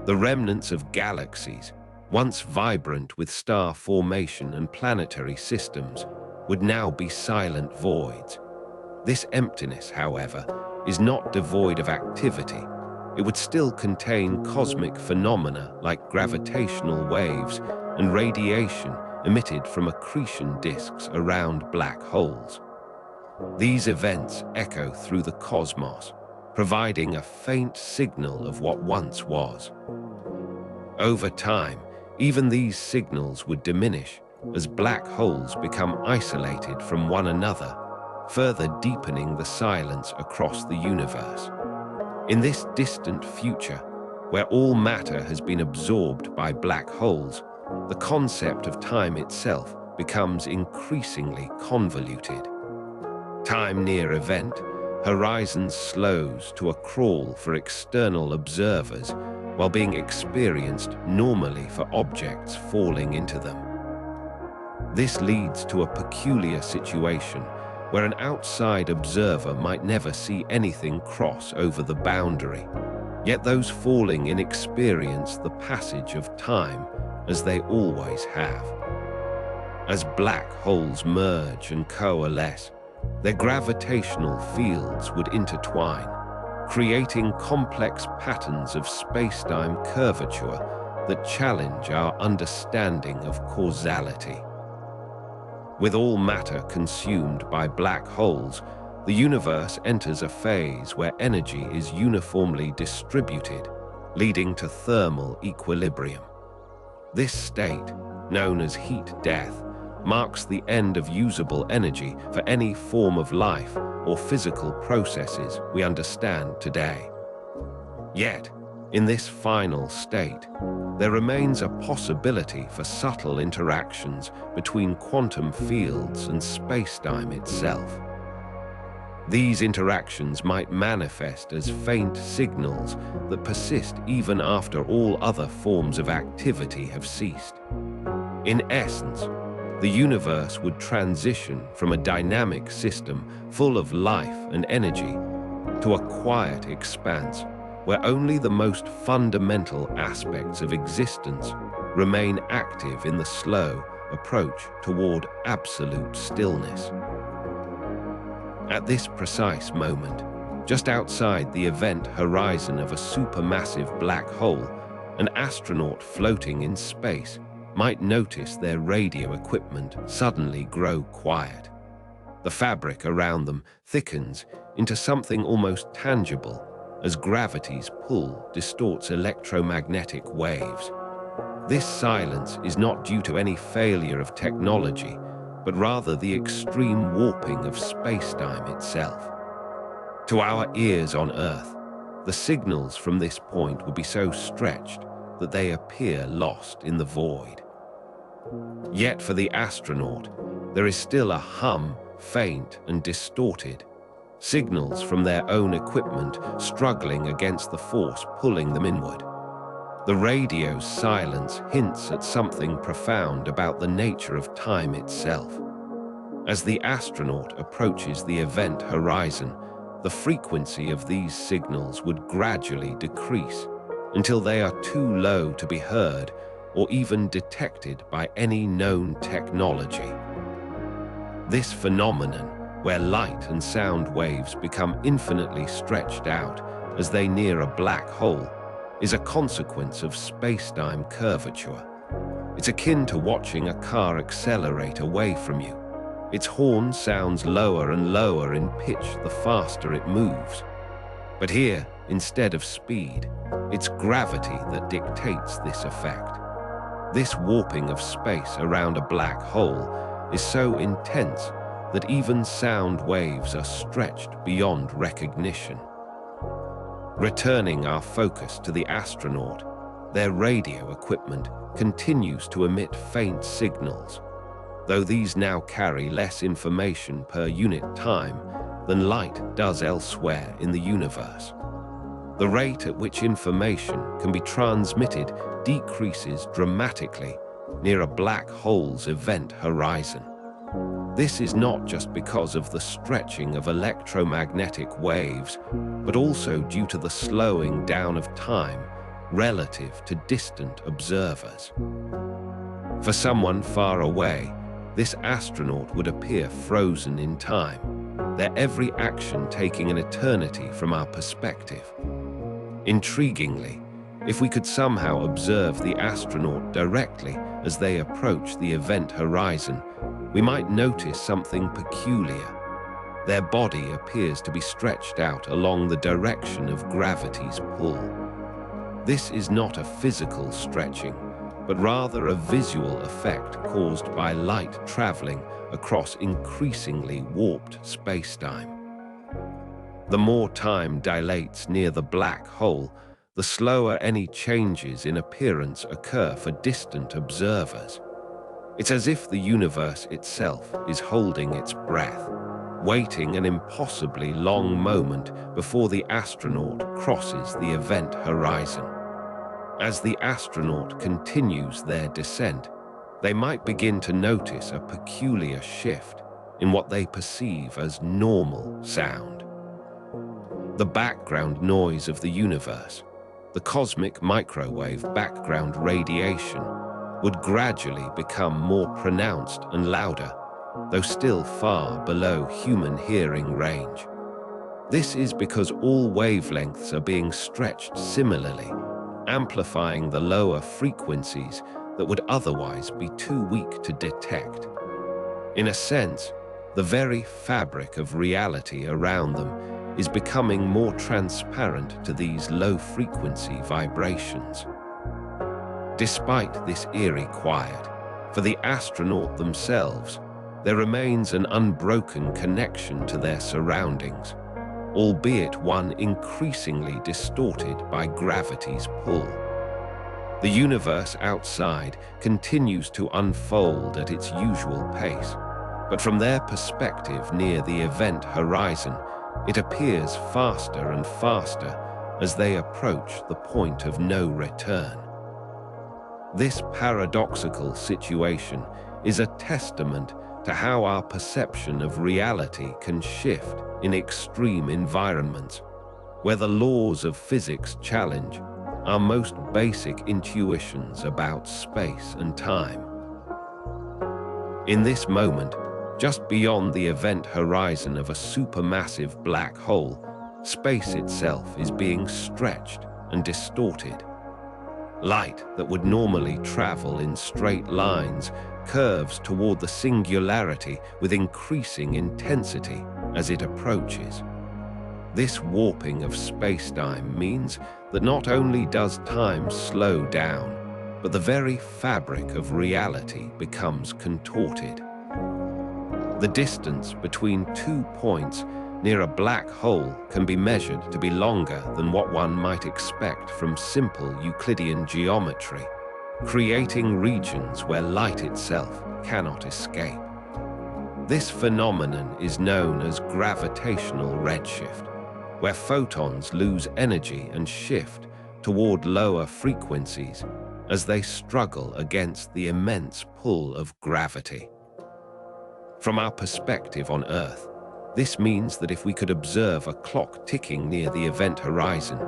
The remnants of galaxies, once vibrant with star formation and planetary systems, would now be silent voids. This emptiness, however, is not devoid of activity. It would still contain cosmic phenomena like gravitational waves and radiation emitted from accretion disks around black holes. These events echo through the cosmos, providing a faint signal of what once was. Over time, even these signals would diminish as black holes become isolated from one another, further deepening the silence across the universe. In this distant future, where all matter has been absorbed by black holes, the concept of time itself becomes increasingly convoluted. Time near event horizon slows to a crawl for external observers while being experienced normally for objects falling into them. This leads to a peculiar situation where an outside observer might never see anything cross over the boundary, yet those falling in experience the passage of time as they always have. As black holes merge and coalesce, their gravitational fields would intertwine, creating complex patterns of space-time curvature that challenge our understanding of causality. With all matter consumed by black holes, the universe enters a phase where energy is uniformly distributed, leading to thermal equilibrium. This state, known as heat death, marks the end of usable energy for any form of life or physical processes we understand today. Yet, in this final state, there remains a possibility for subtle interactions between quantum fields and space-time itself. These interactions might manifest as faint signals that persist even after all other forms of activity have ceased. In essence, the universe would transition from a dynamic system full of life and energy to a quiet expanse where only the most fundamental aspects of existence remain active in the slow approach toward absolute stillness. At this precise moment, just outside the event horizon of a supermassive black hole, an astronaut floating in space might notice their radio equipment suddenly grow quiet. The fabric around them thickens into something almost tangible as gravity's pull distorts electromagnetic waves. This silence is not due to any failure of technology, but rather the extreme warping of space-time itself. To our ears on Earth, the signals from this point would be so stretched that they appear lost in the void. Yet for the astronaut, there is still a hum, faint and distorted, signals from their own equipment struggling against the force pulling them inward. The radio's silence hints at something profound about the nature of time itself. As the astronaut approaches the event horizon, the frequency of these signals would gradually decrease until they are too low to be heard or even detected by any known technology. This phenomenon, where light and sound waves become infinitely stretched out as they near a black hole, is a consequence of space-time curvature. It's akin to watching a car accelerate away from you. Its horn sounds lower and lower in pitch the faster it moves. But here, instead of speed, it's gravity that dictates this effect. This warping of space around a black hole is so intense that even sound waves are stretched beyond recognition. Returning our focus to the astronaut, their radio equipment continues to emit faint signals, though these now carry less information per unit time than light does elsewhere in the universe. The rate at which information can be transmitted decreases dramatically near a black hole's event horizon. This is not just because of the stretching of electromagnetic waves, but also due to the slowing down of time relative to distant observers. For someone far away, this astronaut would appear frozen in time, their every action taking an eternity from our perspective. Intriguingly, if we could somehow observe the astronaut directly as they approach the event horizon, we might notice something peculiar. Their body appears to be stretched out along the direction of gravity's pull. This is not a physical stretching, but rather a visual effect caused by light traveling across increasingly warped spacetime. The more time dilates near the black hole, the slower any changes in appearance occur for distant observers. It's as if the universe itself is holding its breath, waiting an impossibly long moment before the astronaut crosses the event horizon. As the astronaut continues their descent, they might begin to notice a peculiar shift in what they perceive as normal sound. The background noise of the universe, the cosmic microwave background radiation, would gradually become more pronounced and louder, though still far below human hearing range. This is because all wavelengths are being stretched similarly, amplifying the lower frequencies that would otherwise be too weak to detect. In a sense, the very fabric of reality around them is becoming more transparent to these low-frequency vibrations. Despite this eerie quiet, for the astronaut themselves, there remains an unbroken connection to their surroundings, albeit one increasingly distorted by gravity's pull. The universe outside continues to unfold at its usual pace, but from their perspective near the event horizon, it appears faster and faster as they approach the point of no return. This paradoxical situation is a testament to how our perception of reality can shift in extreme environments, where the laws of physics challenge our most basic intuitions about space and time. In this moment, just beyond the event horizon of a supermassive black hole, space itself is being stretched and distorted. Light that would normally travel in straight lines curves toward the singularity with increasing intensity as it approaches. This warping of space-time means that not only does time slow down, but the very fabric of reality becomes contorted. The distance between 2 points near a black hole can be measured to be longer than what one might expect from simple Euclidean geometry, creating regions where light itself cannot escape. This phenomenon is known as gravitational redshift, where photons lose energy and shift toward lower frequencies as they struggle against the immense pull of gravity. From our perspective on Earth, this means that if we could observe a clock ticking near the event horizon,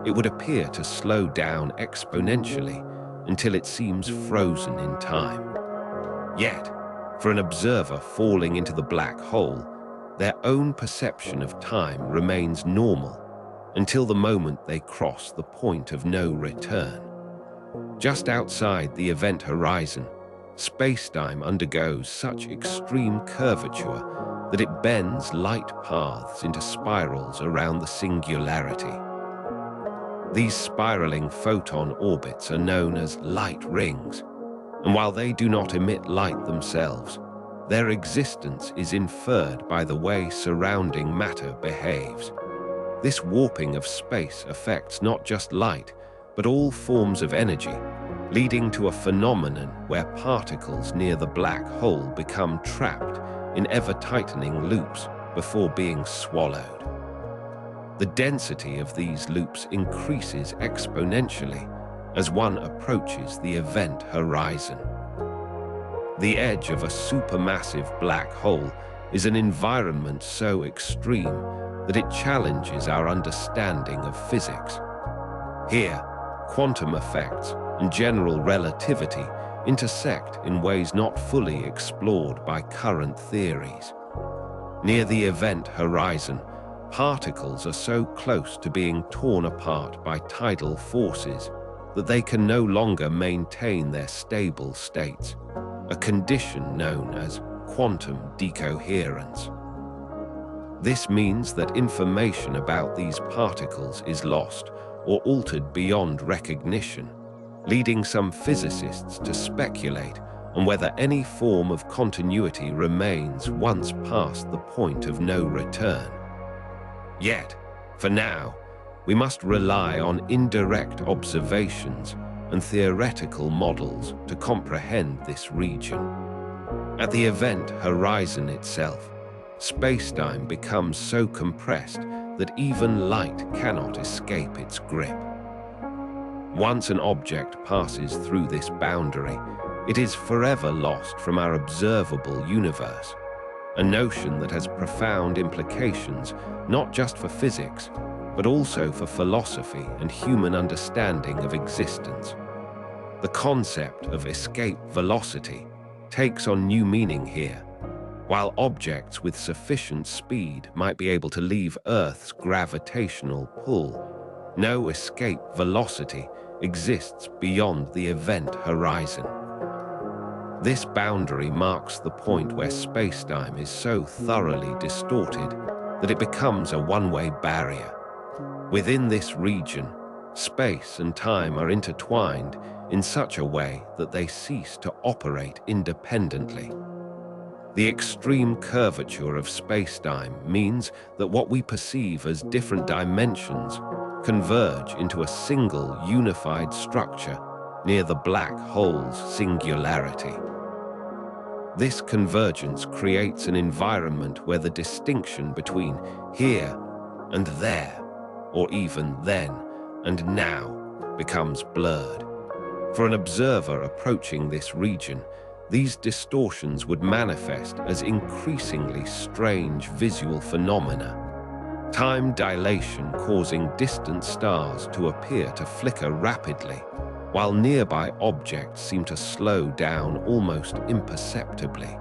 it would appear to slow down exponentially until it seems frozen in time. Yet, for an observer falling into the black hole, their own perception of time remains normal until the moment they cross the point of no return. Just outside the event horizon, space-time undergoes such extreme curvature that it bends light paths into spirals around the singularity. These spiraling photon orbits are known as light rings, and while they do not emit light themselves, their existence is inferred by the way surrounding matter behaves. This warping of space affects not just light, but all forms of energy, leading to a phenomenon where particles near the black hole become trapped in ever-tightening loops before being swallowed. The density of these loops increases exponentially as one approaches the event horizon. The edge of a supermassive black hole is an environment so extreme that it challenges our understanding of physics. Here, quantum effects and general relativity intersect in ways not fully explored by current theories. Near the event horizon, particles are so close to being torn apart by tidal forces that they can no longer maintain their stable states, a condition known as quantum decoherence. This means that information about these particles is lost or altered beyond recognition, leading some physicists to speculate on whether any form of continuity remains once past the point of no return. Yet, for now, we must rely on indirect observations and theoretical models to comprehend this region. At the event horizon itself, space-time becomes so compressed that even light cannot escape its grip. Once an object passes through this boundary, it is forever lost from our observable universe, a notion that has profound implications not just for physics, but also for philosophy and human understanding of existence. The concept of escape velocity takes on new meaning here. While objects with sufficient speed might be able to leave Earth's gravitational pull, no escape velocity exists beyond the event horizon. This boundary marks the point where space-time is so thoroughly distorted that it becomes a one-way barrier. Within this region, space and time are intertwined in such a way that they cease to operate independently. The extreme curvature of space-time means that what we perceive as different dimensions converge into a single unified structure near the black hole's singularity. This convergence creates an environment where the distinction between here and there, or even then and now, becomes blurred. For an observer approaching this region, these distortions would manifest as increasingly strange visual phenomena. Time dilation causing distant stars to appear to flicker rapidly, while nearby objects seem to slow down almost imperceptibly.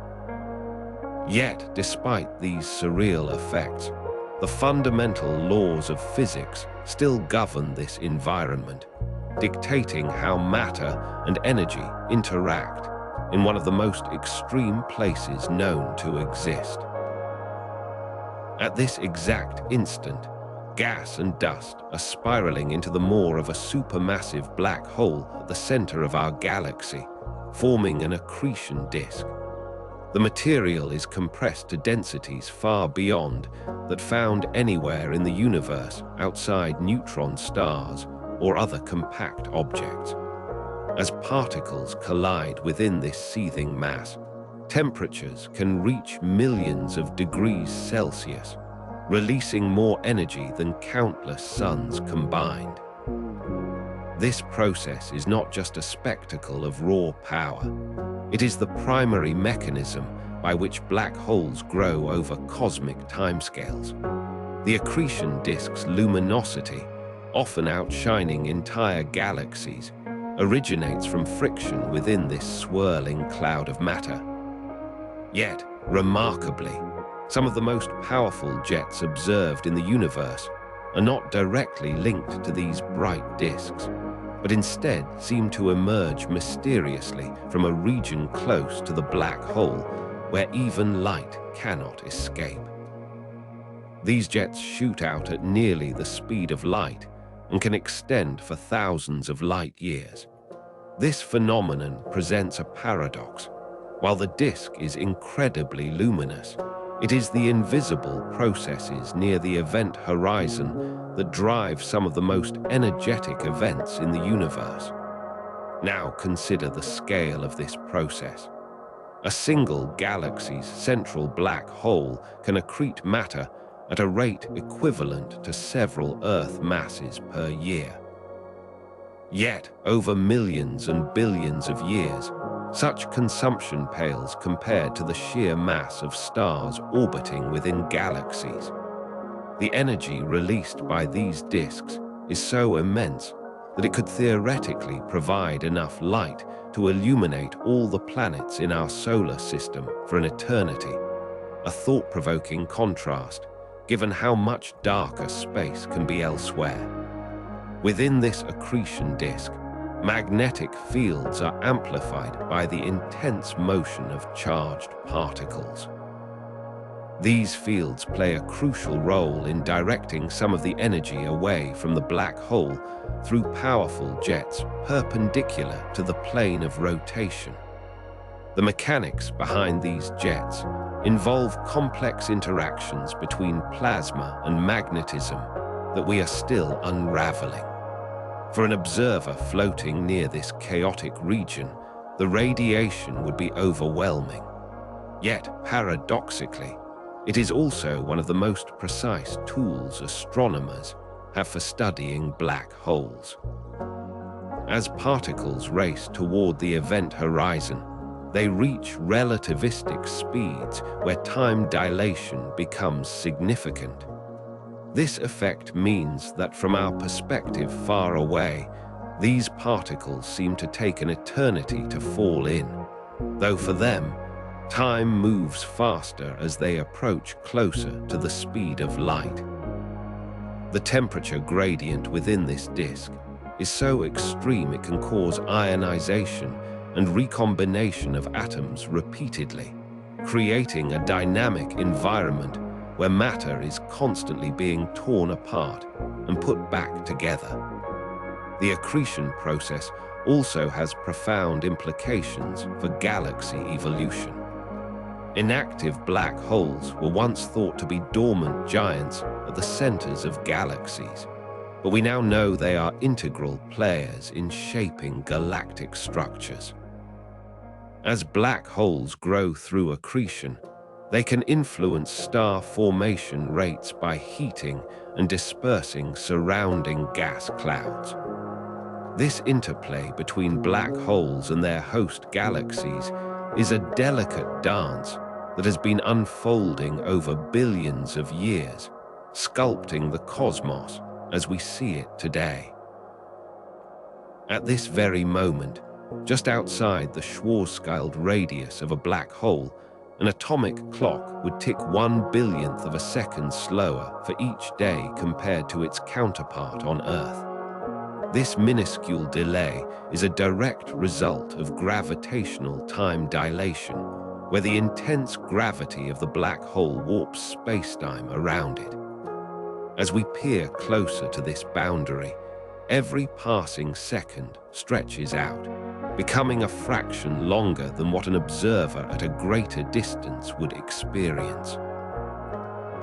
Yet, despite these surreal effects, the fundamental laws of physics still govern this environment, dictating how matter and energy interact in one of the most extreme places known to exist. At this exact instant, gas and dust are spiraling into the maw of a supermassive black hole at the center of our galaxy, forming an accretion disk. The material is compressed to densities far beyond that found anywhere in the universe outside neutron stars or other compact objects. As particles collide within this seething mass, temperatures can reach millions of degrees Celsius, releasing more energy than countless suns combined. This process is not just a spectacle of raw power. It is the primary mechanism by which black holes grow over cosmic timescales. The accretion disk's luminosity, often outshining entire galaxies, originates from friction within this swirling cloud of matter. Yet, remarkably, some of the most powerful jets observed in the universe are not directly linked to these bright disks, but instead seem to emerge mysteriously from a region close to the black hole where even light cannot escape. These jets shoot out at nearly the speed of light and can extend for thousands of light years. This phenomenon presents a paradox. While the disk is incredibly luminous, it is the invisible processes near the event horizon that drive some of the most energetic events in the universe. Now consider the scale of this process. A single galaxy's central black hole can accrete matter at a rate equivalent to several Earth masses per year. Yet, over millions and billions of years, such consumption pales compared to the sheer mass of stars orbiting within galaxies. The energy released by these disks is so immense that it could theoretically provide enough light to illuminate all the planets in our solar system for an eternity, a thought-provoking contrast given how much darker space can be elsewhere. Within this accretion disk, magnetic fields are amplified by the intense motion of charged particles. These fields play a crucial role in directing some of the energy away from the black hole through powerful jets perpendicular to the plane of rotation. The mechanics behind these jets involve complex interactions between plasma and magnetism that we are still unraveling. For an observer floating near this chaotic region, the radiation would be overwhelming. Yet, paradoxically, it is also one of the most precise tools astronomers have for studying black holes. As particles race toward the event horizon, they reach relativistic speeds where time dilation becomes significant. This effect means that from our perspective far away, these particles seem to take an eternity to fall in, though for them, time moves faster as they approach closer to the speed of light. The temperature gradient within this disk is so extreme it can cause ionization and recombination of atoms repeatedly, creating a dynamic environment where matter is constantly being torn apart and put back together. The accretion process also has profound implications for galaxy evolution. Inactive black holes were once thought to be dormant giants at the centers of galaxies, but we now know they are integral players in shaping galactic structures. As black holes grow through accretion, they can influence star formation rates by heating and dispersing surrounding gas clouds. This interplay between black holes and their host galaxies is a delicate dance that has been unfolding over billions of years, sculpting the cosmos as we see it today. At this very moment, just outside the Schwarzschild radius of a black hole, an atomic clock would tick 1/1000th of a second slower for each day compared to its counterpart on Earth. This minuscule delay is a direct result of gravitational time dilation, where the intense gravity of the black hole warps spacetime around it. As we peer closer to this boundary, every passing second stretches out, becoming a fraction longer than what an observer at a greater distance would experience.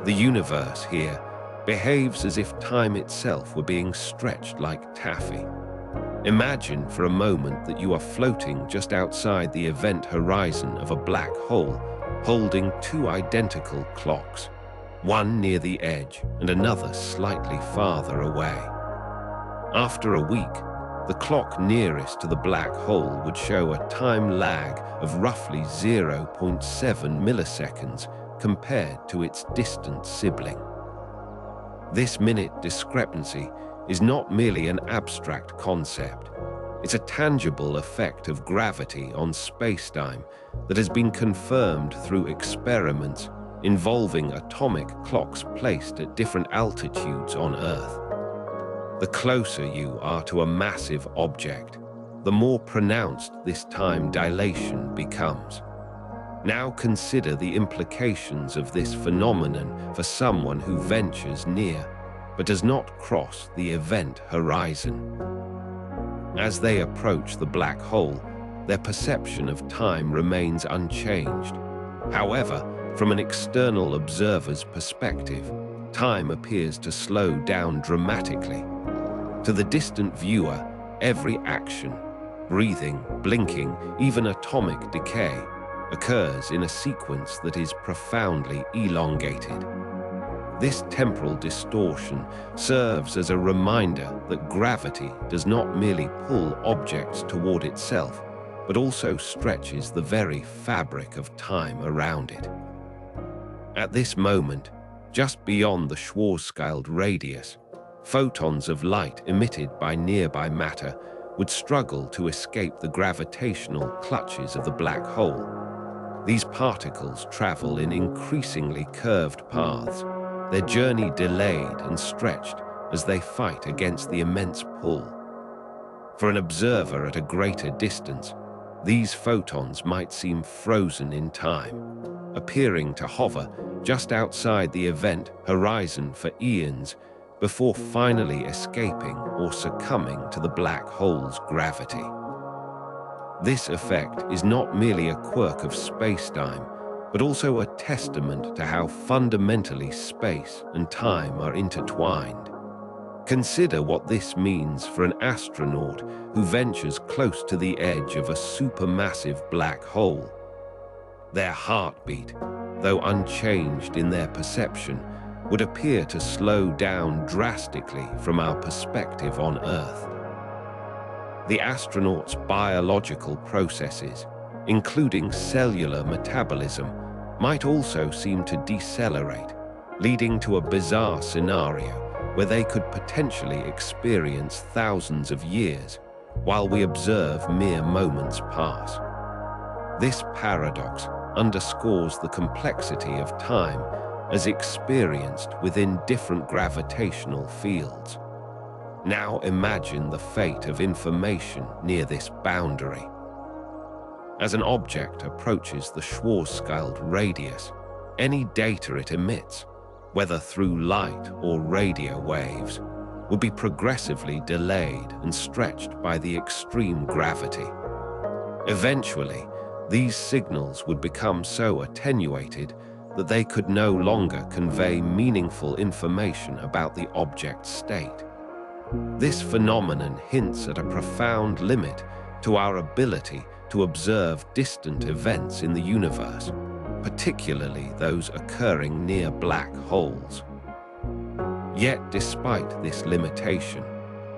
The universe here behaves as if time itself were being stretched like taffy. Imagine for a moment that you are floating just outside the event horizon of a black hole, holding two identical clocks, one near the edge and another slightly farther away. After a week, the clock nearest to the black hole would show a time lag of roughly 0.7 milliseconds compared to its distant sibling. This minute discrepancy is not merely an abstract concept. It's a tangible effect of gravity on spacetime that has been confirmed through experiments involving atomic clocks placed at different altitudes on Earth. The closer you are to a massive object, the more pronounced this time dilation becomes. Now consider the implications of this phenomenon for someone who ventures near but does not cross the event horizon. As they approach the black hole, their perception of time remains unchanged. However, from an external observer's perspective, time appears to slow down dramatically. To the distant viewer, every action, breathing, blinking, even atomic decay, occurs in a sequence that is profoundly elongated. This temporal distortion serves as a reminder that gravity does not merely pull objects toward itself, but also stretches the very fabric of time around it. At this moment, just beyond the Schwarzschild radius, photons of light emitted by nearby matter would struggle to escape the gravitational clutches of the black hole. These particles travel in increasingly curved paths, their journey delayed and stretched as they fight against the immense pull. For an observer at a greater distance, these photons might seem frozen in time, appearing to hover just outside the event horizon for eons before finally escaping or succumbing to the black hole's gravity. This effect is not merely a quirk of spacetime, but also a testament to how fundamentally space and time are intertwined. Consider what this means for an astronaut who ventures close to the edge of a supermassive black hole. Their heartbeat, though unchanged in their perception, would appear to slow down drastically from our perspective on Earth. The astronaut's biological processes, including cellular metabolism, might also seem to decelerate, leading to a bizarre scenario where they could potentially experience thousands of years while we observe mere moments pass. This paradox underscores the complexity of time as experienced within different gravitational fields. Now imagine the fate of information near this boundary. As an object approaches the Schwarzschild radius, any data it emits, whether through light or radio waves, will be progressively delayed and stretched by the extreme gravity. Eventually, these signals would become so attenuated that they could no longer convey meaningful information about the object's state. This phenomenon hints at a profound limit to our ability to observe distant events in the universe, particularly those occurring near black holes. Yet, despite this limitation,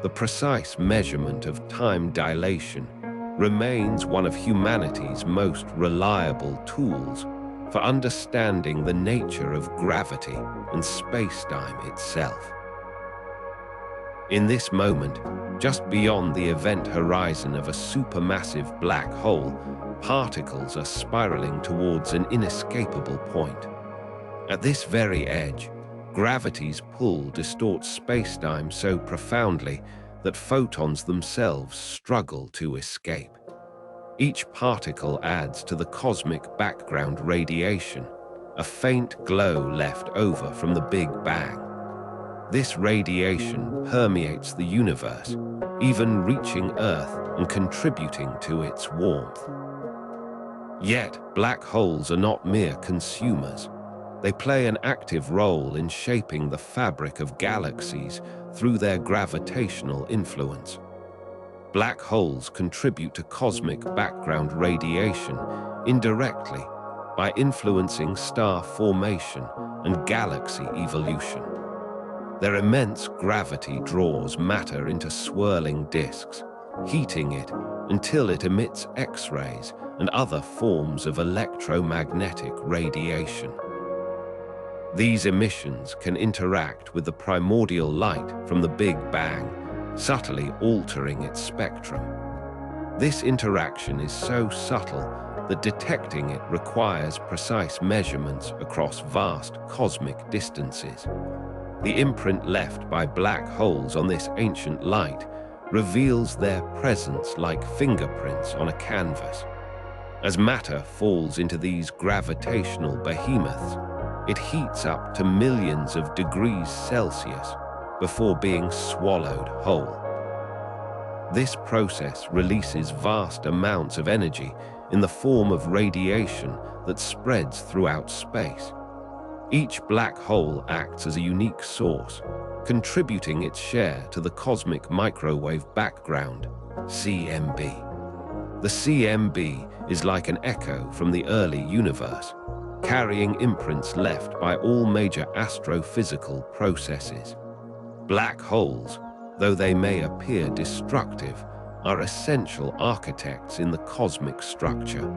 the precise measurement of time dilation remains one of humanity's most reliable tools for understanding the nature of gravity and spacetime itself. In this moment, just beyond the event horizon of a supermassive black hole, particles are spiraling towards an inescapable point. At this very edge, gravity's pull distorts spacetime so profoundly that photons themselves struggle to escape. Each particle adds to the cosmic background radiation, a faint glow left over from the Big Bang. This radiation permeates the universe, even reaching Earth and contributing to its warmth. Yet, black holes are not mere consumers. They play an active role in shaping the fabric of galaxies through their gravitational influence. Black holes contribute to cosmic background radiation indirectly by influencing star formation and galaxy evolution. Their immense gravity draws matter into swirling disks, heating it until it emits X-rays and other forms of electromagnetic radiation. These emissions can interact with the primordial light from the Big Bang, subtly altering its spectrum. This interaction is so subtle that detecting it requires precise measurements across vast cosmic distances. The imprint left by black holes on this ancient light reveals their presence like fingerprints on a canvas. As matter falls into these gravitational behemoths, it heats up to millions of degrees Celsius before being swallowed whole. This process releases vast amounts of energy in the form of radiation that spreads throughout space. Each black hole acts as a unique source, contributing its share to the cosmic microwave background, CMB. The CMB is like an echo from the early universe, carrying imprints left by all major astrophysical processes. Black holes, though they may appear destructive, are essential architects in the cosmic structure.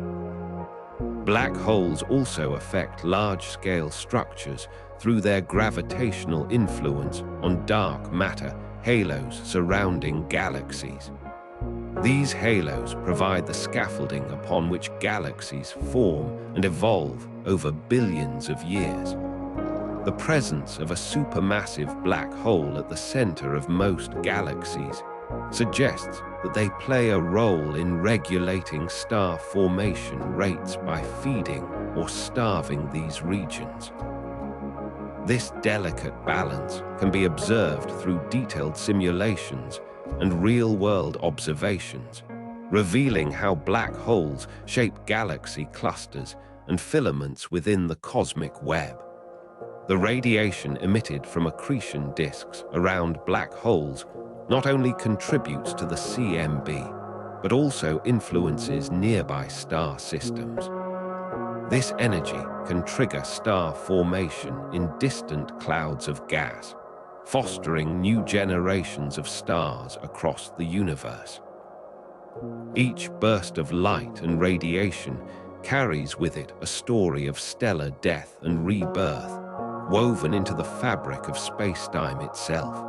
Black holes also affect large-scale structures through their gravitational influence on dark matter halos surrounding galaxies. These halos provide the scaffolding upon which galaxies form and evolve over billions of years. The presence of a supermassive black hole at the center of most galaxies suggests that they play a role in regulating star formation rates by feeding or starving these regions. This delicate balance can be observed through detailed simulations and real-world observations, revealing how black holes shape galaxy clusters and filaments within the cosmic web. The radiation emitted from accretion disks around black holes not only contributes to the CMB, but also influences nearby star systems. This energy can trigger star formation in distant clouds of gas, fostering new generations of stars across the universe. Each burst of light and radiation carries with it a story of stellar death and rebirth, woven into the fabric of space-time itself.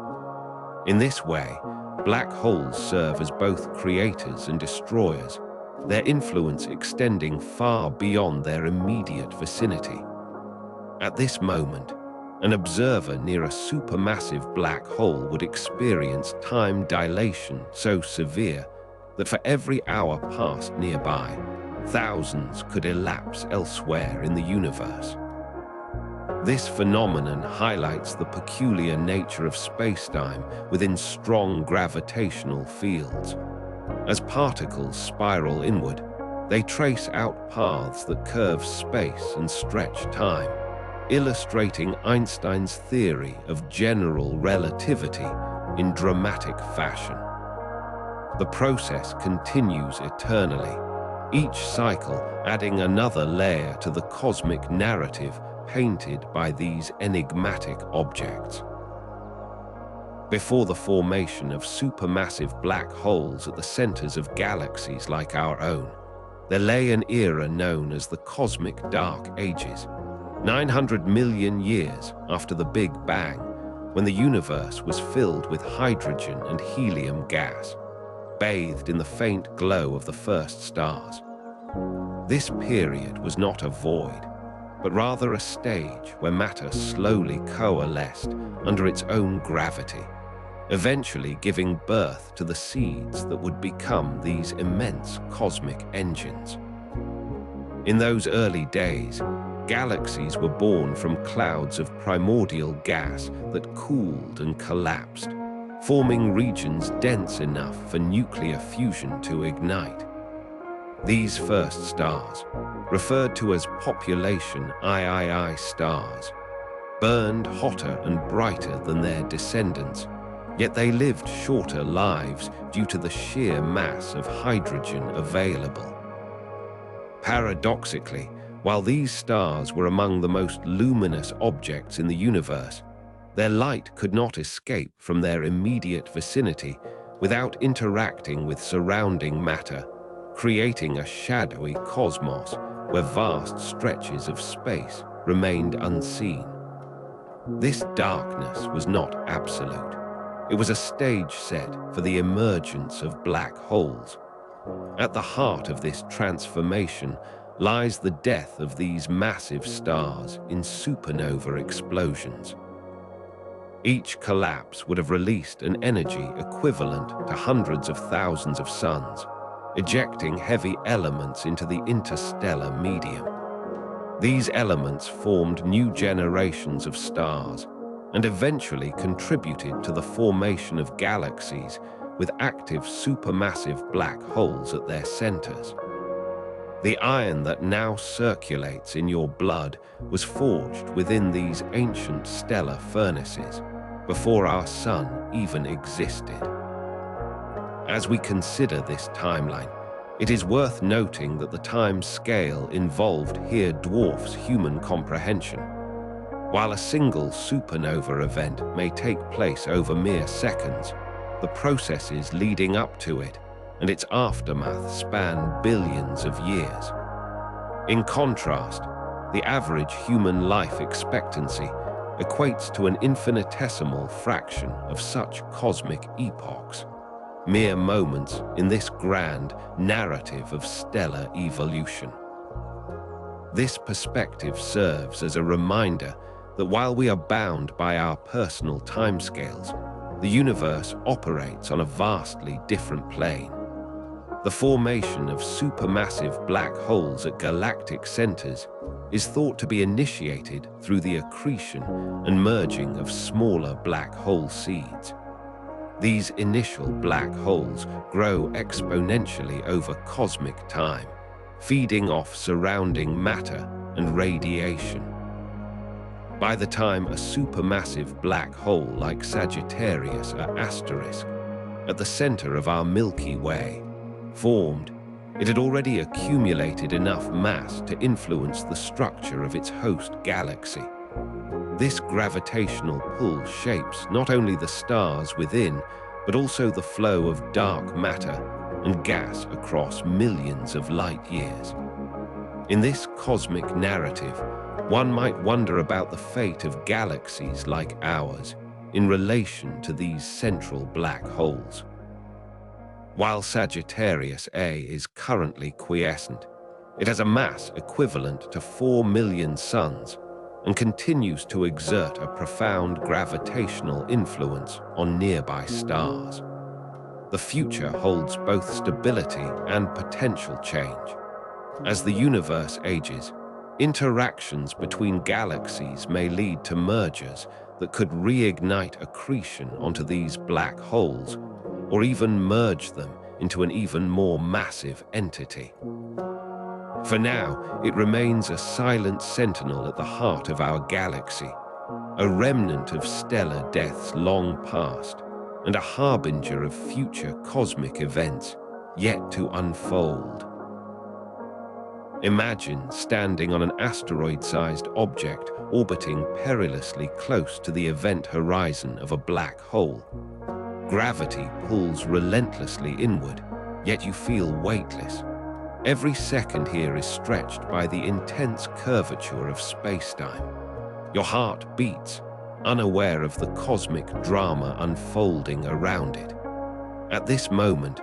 In this way, black holes serve as both creators and destroyers, their influence extending far beyond their immediate vicinity. At this moment, an observer near a supermassive black hole would experience time dilation so severe that for every hour passed nearby, thousands could elapse elsewhere in the universe. This phenomenon highlights the peculiar nature of spacetime within strong gravitational fields. As particles spiral inward, they trace out paths that curve space and stretch time, illustrating Einstein's theory of general relativity in dramatic fashion. The process continues eternally, each cycle adding another layer to the cosmic narrative painted by these enigmatic objects. Before the formation of supermassive black holes at the centers of galaxies like our own, there lay an era known as the Cosmic Dark Ages, 900 million years after the Big Bang, when the universe was filled with hydrogen and helium gas, bathed in the faint glow of the first stars. This period was not a void, but rather a stage where matter slowly coalesced under its own gravity, eventually giving birth to the seeds that would become these immense cosmic engines. In those early days, galaxies were born from clouds of primordial gas that cooled and collapsed, forming regions dense enough for nuclear fusion to ignite. These first stars, referred to as population III stars, burned hotter and brighter than their descendants, yet they lived shorter lives due to the sheer mass of hydrogen available. Paradoxically, while these stars were among the most luminous objects in the universe, their light could not escape from their immediate vicinity without interacting with surrounding matter, creating a shadowy cosmos where vast stretches of space remained unseen. This darkness was not absolute. It was a stage set for the emergence of black holes, At the heart of this transformation lies the death of these massive stars in supernova explosions. Each collapse would have released an energy equivalent to hundreds of thousands of suns, ejecting heavy elements into the interstellar medium. These elements formed new generations of stars and eventually contributed to the formation of galaxies with active supermassive black holes at their centers. The iron that now circulates in your blood was forged within these ancient stellar furnaces before our sun even existed. As we consider this timeline, it is worth noting that the time scale involved here dwarfs human comprehension. While a single supernova event may take place over mere seconds, the processes leading up to it and its aftermath span billions of years. In contrast, the average human life expectancy equates to an infinitesimal fraction of such cosmic epochs, mere moments in this grand narrative of stellar evolution. This perspective serves as a reminder that while we are bound by our personal timescales, the universe operates on a vastly different plane. The formation of supermassive black holes at galactic centers is thought to be initiated through the accretion and merging of smaller black hole seeds. These initial black holes grow exponentially over cosmic time, feeding off surrounding matter and radiation. By the time a supermassive black hole like Sagittarius or Asterisk, at the center of our Milky Way, formed, it had already accumulated enough mass to influence the structure of its host galaxy. This gravitational pull shapes not only the stars within, but also the flow of dark matter and gas across millions of light years. In this cosmic narrative, one might wonder about the fate of galaxies like ours in relation to these central black holes. While Sagittarius A is currently quiescent, it has a mass equivalent to 4 million suns and continues to exert a profound gravitational influence on nearby stars. The future holds both stability and potential change. As the universe ages, interactions between galaxies may lead to mergers that could reignite accretion onto these black holes, or even merge them into an even more massive entity. For now, it remains a silent sentinel at the heart of our galaxy, a remnant of stellar deaths long past, and a harbinger of future cosmic events yet to unfold. Imagine standing on an asteroid-sized object orbiting perilously close to the event horizon of a black hole. Gravity pulls relentlessly inward, yet you feel weightless. Every second here is stretched by the intense curvature of space-time. Your heart beats, unaware of the cosmic drama unfolding around it. At this moment,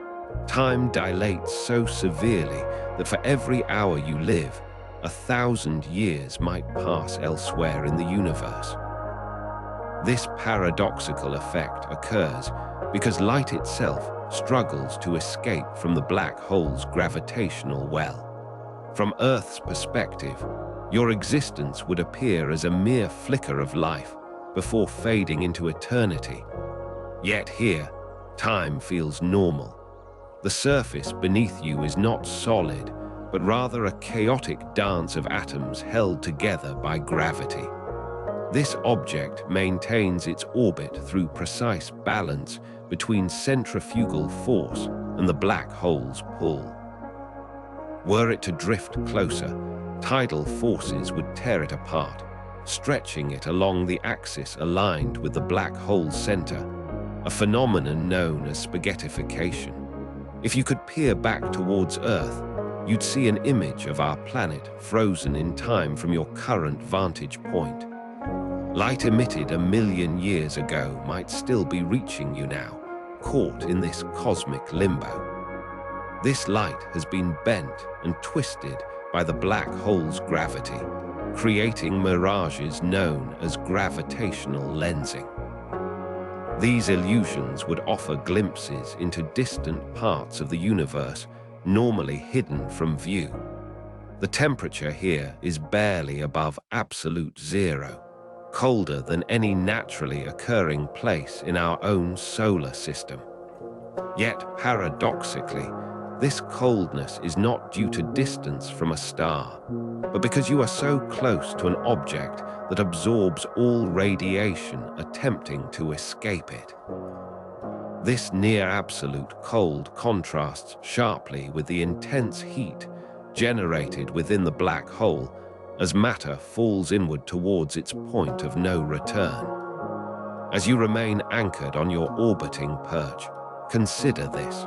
time dilates so severely that for every hour you live, 1,000 years might pass elsewhere in the universe. This paradoxical effect occurs because light itself struggles to escape from the black hole's gravitational well. From Earth's perspective, your existence would appear as a mere flicker of life before fading into eternity. Yet here, time feels normal. The surface beneath you is not solid, but rather a chaotic dance of atoms held together by gravity. This object maintains its orbit through precise balance between centrifugal force and the black hole's pull. Were it to drift closer, tidal forces would tear it apart, stretching it along the axis aligned with the black hole's center, a phenomenon known as spaghettification. If you could peer back towards Earth, you'd see an image of our planet frozen in time from your current vantage point. Light emitted 1 million years ago might still be reaching you now, caught in this cosmic limbo. This light has been bent and twisted by the black hole's gravity, creating mirages known as gravitational lensing. These illusions would offer glimpses into distant parts of the universe normally hidden from view. The temperature here is barely above absolute zero, colder than any naturally occurring place in our own solar system. Yet, paradoxically, this coldness is not due to distance from a star, but because you are so close to an object that absorbs all radiation attempting to escape it. This near-absolute cold contrasts sharply with the intense heat generated within the black hole as matter falls inward towards its point of no return. As you remain anchored on your orbiting perch, consider this.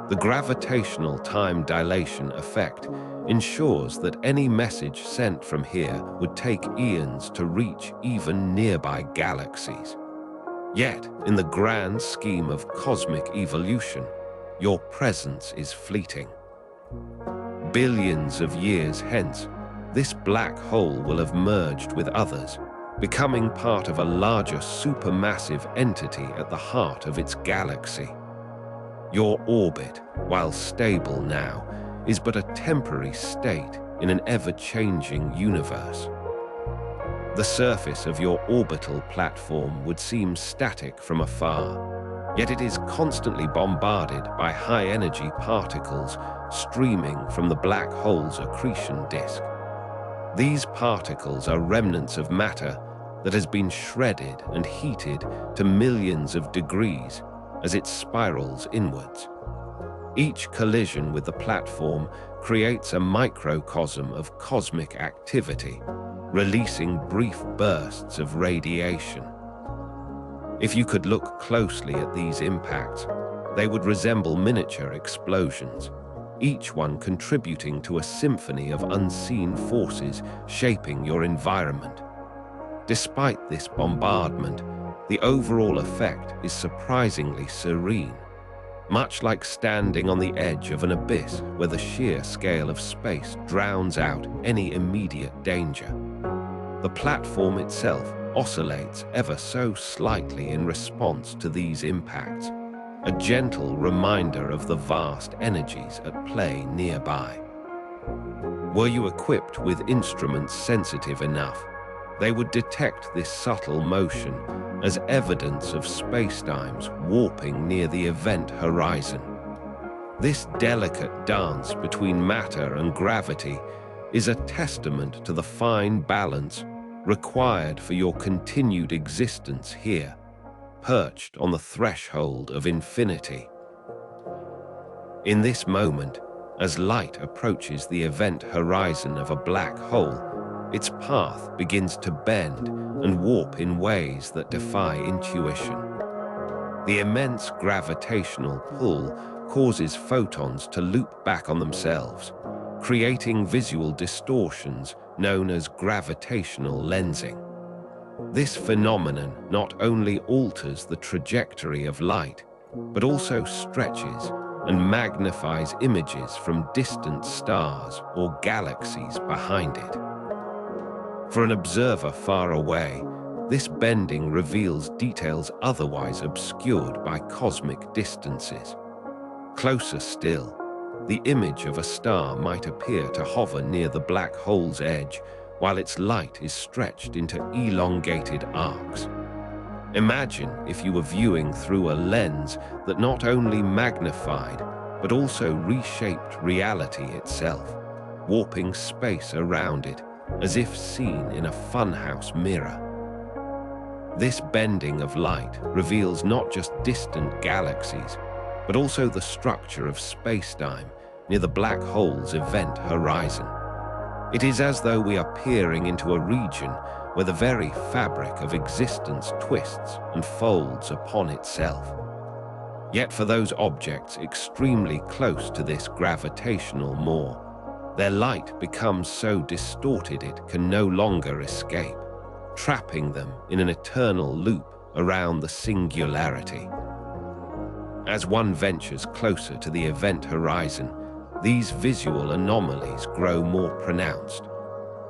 The gravitational time dilation effect ensures that any message sent from here would take eons to reach even nearby galaxies. Yet, in the grand scheme of cosmic evolution, your presence is fleeting. Billions of years hence, this black hole will have merged with others, becoming part of a larger supermassive entity at the heart of its galaxy. Your orbit, while stable now, is but a temporary state in an ever-changing universe. The surface of your orbital platform would seem static from afar, yet it is constantly bombarded by high-energy particles streaming from the black hole's accretion disk. These particles are remnants of matter that has been shredded and heated to millions of degrees as it spirals inwards. Each collision with the platform creates a microcosm of cosmic activity, releasing brief bursts of radiation. If you could look closely at these impacts, they would resemble miniature explosions, each one contributing to a symphony of unseen forces shaping your environment. Despite this bombardment, the overall effect is surprisingly serene, much like standing on the edge of an abyss where the sheer scale of space drowns out any immediate danger. The platform itself oscillates ever so slightly in response to these impacts, a gentle reminder of the vast energies at play nearby. Were you equipped with instruments sensitive enough, they would detect this subtle motion as evidence of spacetime's warping near the event horizon. This delicate dance between matter and gravity is a testament to the fine balance required for your continued existence here, perched on the threshold of infinity. In this moment, as light approaches the event horizon of a black hole, its path begins to bend and warp in ways that defy intuition. The immense gravitational pull causes photons to loop back on themselves, creating visual distortions known as gravitational lensing. This phenomenon not only alters the trajectory of light, but also stretches and magnifies images from distant stars or galaxies behind it. For an observer far away, this bending reveals details otherwise obscured by cosmic distances. Closer still, the image of a star might appear to hover near the black hole's edge, while its light is stretched into elongated arcs. Imagine if you were viewing through a lens that not only magnified, but also reshaped reality itself, warping space around it, as if seen in a funhouse mirror. This bending of light reveals not just distant galaxies, but also the structure of spacetime near the black hole's event horizon. It is as though we are peering into a region where the very fabric of existence twists and folds upon itself. Yet for those objects extremely close to this gravitational maw, their light becomes so distorted it can no longer escape, trapping them in an eternal loop around the singularity. As one ventures closer to the event horizon, these visual anomalies grow more pronounced.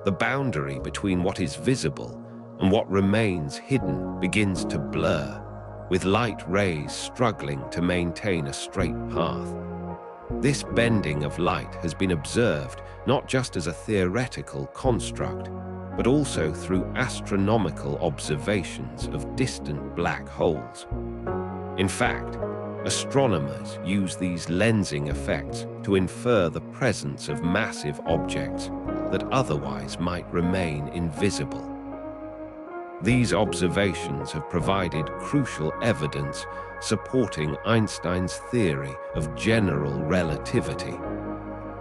The boundary between what is visible and what remains hidden begins to blur, with light rays struggling to maintain a straight path. This bending of light has been observed not just as a theoretical construct, but also through astronomical observations of distant black holes. In fact, astronomers use these lensing effects to infer the presence of massive objects that otherwise might remain invisible. These observations have provided crucial evidence supporting Einstein's theory of general relativity.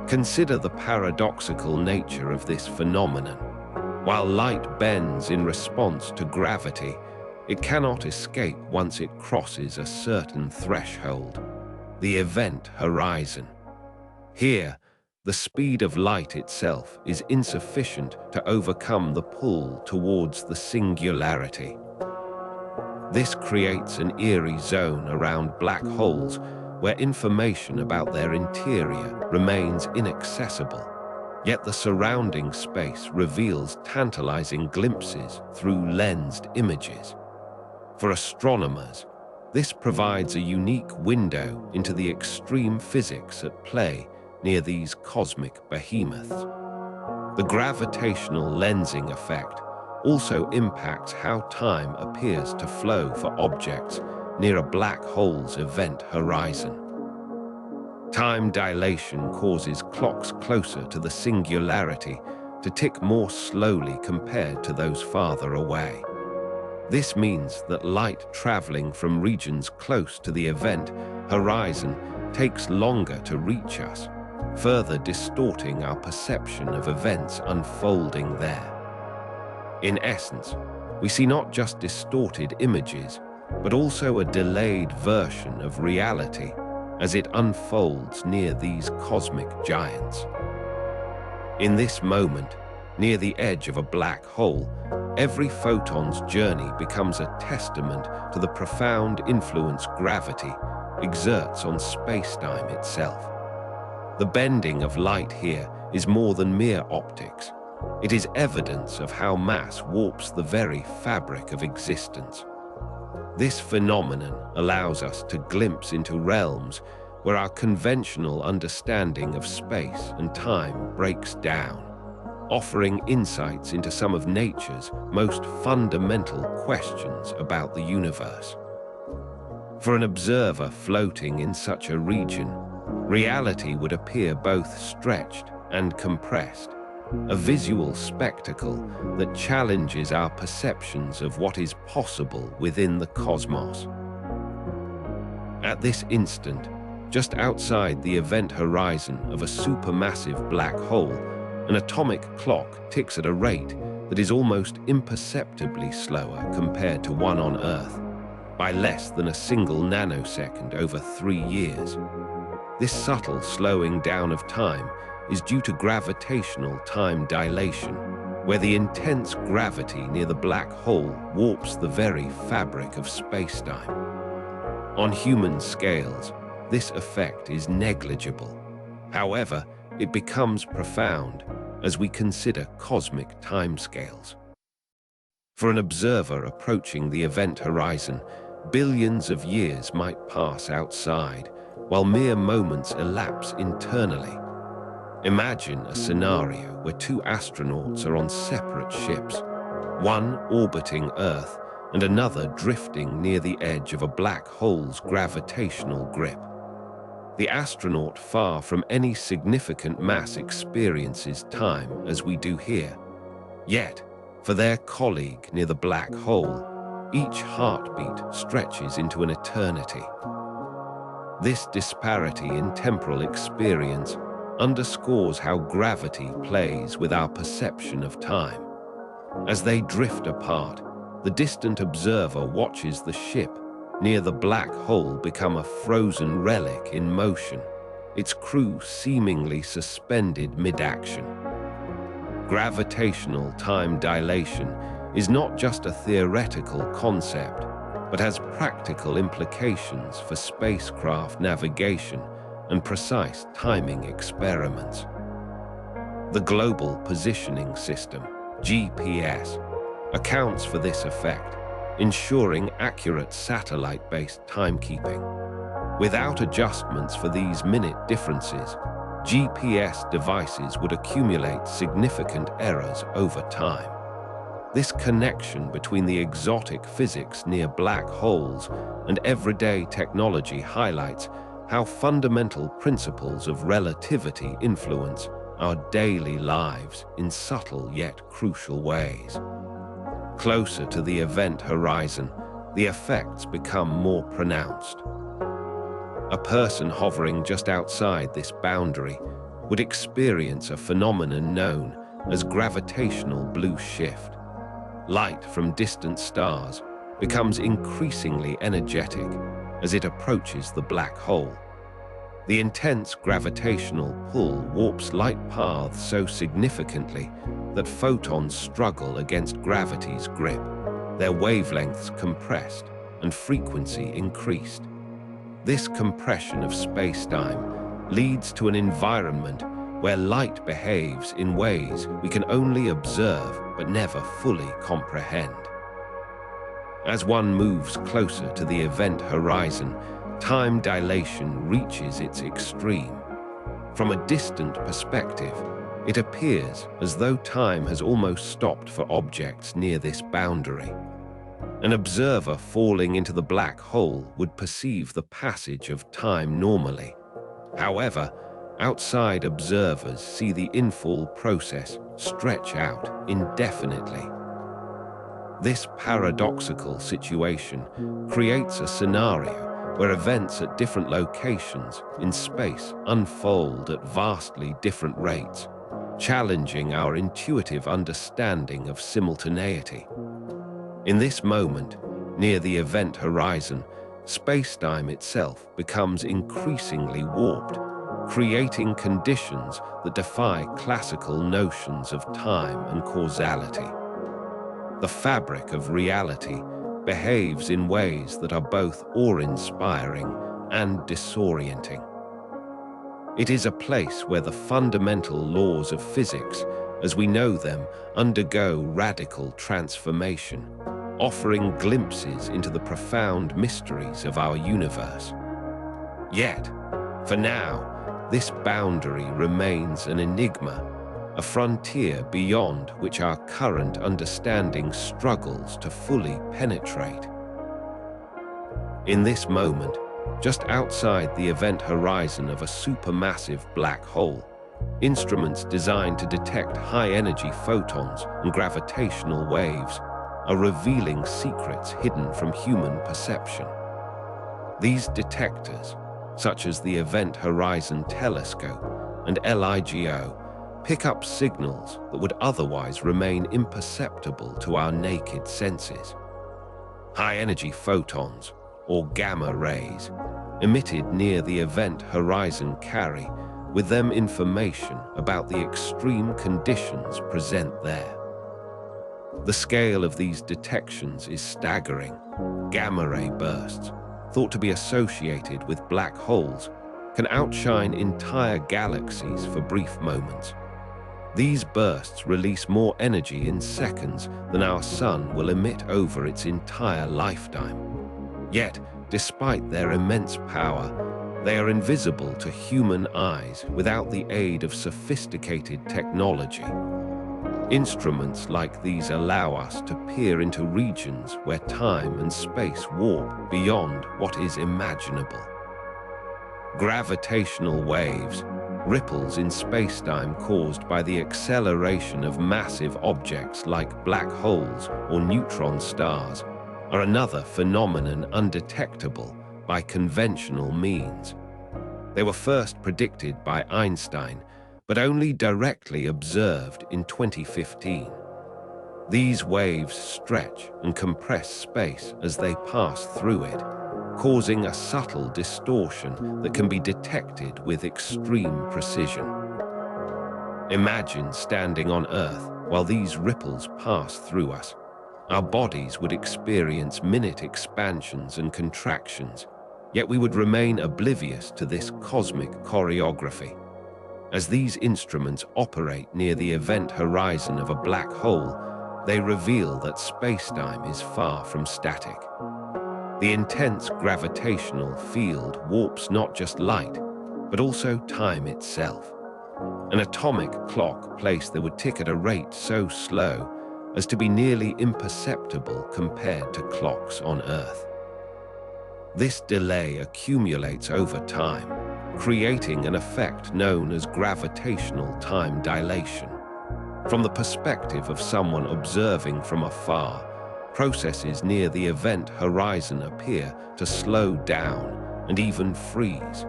Consider the paradoxical nature of this phenomenon. While light bends in response to gravity, it cannot escape once it crosses a certain threshold, the event horizon. Here, the speed of light itself is insufficient to overcome the pull towards the singularity. This creates an eerie zone around black holes where information about their interior remains inaccessible, yet the surrounding space reveals tantalizing glimpses through lensed images. For astronomers, this provides a unique window into the extreme physics at play near these cosmic behemoths. The gravitational lensing effect also impacts how time appears to flow for objects near a black hole's event horizon. Time dilation causes clocks closer to the singularity to tick more slowly compared to those farther away. This means that light traveling from regions close to the event horizon takes longer to reach us, further distorting our perception of events unfolding there. In essence, we see not just distorted images, but also a delayed version of reality as it unfolds near these cosmic giants. In this moment, near the edge of a black hole, every photon's journey becomes a testament to the profound influence gravity exerts on space-time itself. The bending of light here is more than mere optics. It is evidence of how mass warps the very fabric of existence. This phenomenon allows us to glimpse into realms where our conventional understanding of space and time breaks down, offering insights into some of nature's most fundamental questions about the universe. For an observer floating in such a region, reality would appear both stretched and compressed, a visual spectacle that challenges our perceptions of what is possible within the cosmos. At this instant, just outside the event horizon of a supermassive black hole, an atomic clock ticks at a rate that is almost imperceptibly slower compared to one on Earth, by less than a single nanosecond over 3 years. This subtle slowing down of time is due to gravitational time dilation, where the intense gravity near the black hole warps the very fabric of space-time. On human scales, this effect is negligible. However, it becomes profound as we consider cosmic timescales. For an observer approaching the event horizon, billions of years might pass outside, while mere moments elapse internally. Imagine a scenario where 2 astronauts are on separate ships, one orbiting Earth and another drifting near the edge of a black hole's gravitational grip. The astronaut far from any significant mass experiences time as we do here. Yet, for their colleague near the black hole, each heartbeat stretches into an eternity. This disparity in temporal experience underscores how gravity plays with our perception of time. As they drift apart, the distant observer watches the ship near the black hole become a frozen relic in motion, its crew seemingly suspended mid-action. Gravitational time dilation is not just a theoretical concept, but has practical implications for spacecraft navigation and precise timing experiments. The Global Positioning System, GPS, accounts for this effect, ensuring accurate satellite-based timekeeping. Without adjustments for these minute differences, GPS devices would accumulate significant errors over time. This connection between the exotic physics near black holes and everyday technology highlights how fundamental principles of relativity influence our daily lives in subtle yet crucial ways. Closer to the event horizon, the effects become more pronounced. A person hovering just outside this boundary would experience a phenomenon known as gravitational blue shift. Light from distant stars becomes increasingly energetic as it approaches the black hole. The intense gravitational pull warps light paths so significantly that photons struggle against gravity's grip, their wavelengths compressed and frequency increased. This compression of space-time leads to an environment where light behaves in ways we can only observe but never fully comprehend. As one moves closer to the event horizon, time dilation reaches its extreme. From a distant perspective, it appears as though time has almost stopped for objects near this boundary. An observer falling into the black hole would perceive the passage of time normally. However, outside observers see the infall process stretch out indefinitely. This paradoxical situation creates a scenario where events at different locations in space unfold at vastly different rates, challenging our intuitive understanding of simultaneity. In this moment, near the event horizon, space-time itself becomes increasingly warped, creating conditions that defy classical notions of time and causality. The fabric of reality behaves in ways that are both awe-inspiring and disorienting. It is a place where the fundamental laws of physics, as we know them, undergo radical transformation, offering glimpses into the profound mysteries of our universe. Yet, for now, this boundary remains an enigma, a frontier beyond which our current understanding struggles to fully penetrate. In this moment, just outside the event horizon of a supermassive black hole, instruments designed to detect high-energy photons and gravitational waves are revealing secrets hidden from human perception. These detectors, such as the Event Horizon Telescope and LIGO, pick up signals that would otherwise remain imperceptible to our naked senses. High-energy photons, or gamma rays, emitted near the event horizon carry with them information about the extreme conditions present there. The scale of these detections is staggering. Gamma ray bursts, thought to be associated with black holes, can outshine entire galaxies for brief moments. These bursts release more energy in seconds than our sun will emit over its entire lifetime. Yet, despite their immense power, they are invisible to human eyes without the aid of sophisticated technology. Instruments like these allow us to peer into regions where time and space warp beyond what is imaginable. Gravitational waves, ripples in spacetime caused by the acceleration of massive objects like black holes or neutron stars, are another phenomenon undetectable by conventional means. They were first predicted by Einstein, but only directly observed in 2015. These waves stretch and compress space as they pass through it, causing a subtle distortion that can be detected with extreme precision. Imagine standing on Earth while these ripples pass through us. Our bodies would experience minute expansions and contractions, yet we would remain oblivious to this cosmic choreography. As these instruments operate near the event horizon of a black hole, they reveal that space-time is far from static. The intense gravitational field warps not just light, but also time itself. An atomic clock placed there would tick at a rate so slow as to be nearly imperceptible compared to clocks on Earth. This delay accumulates over time, creating an effect known as gravitational time dilation. From the perspective of someone observing from afar, processes near the event horizon appear to slow down and even freeze.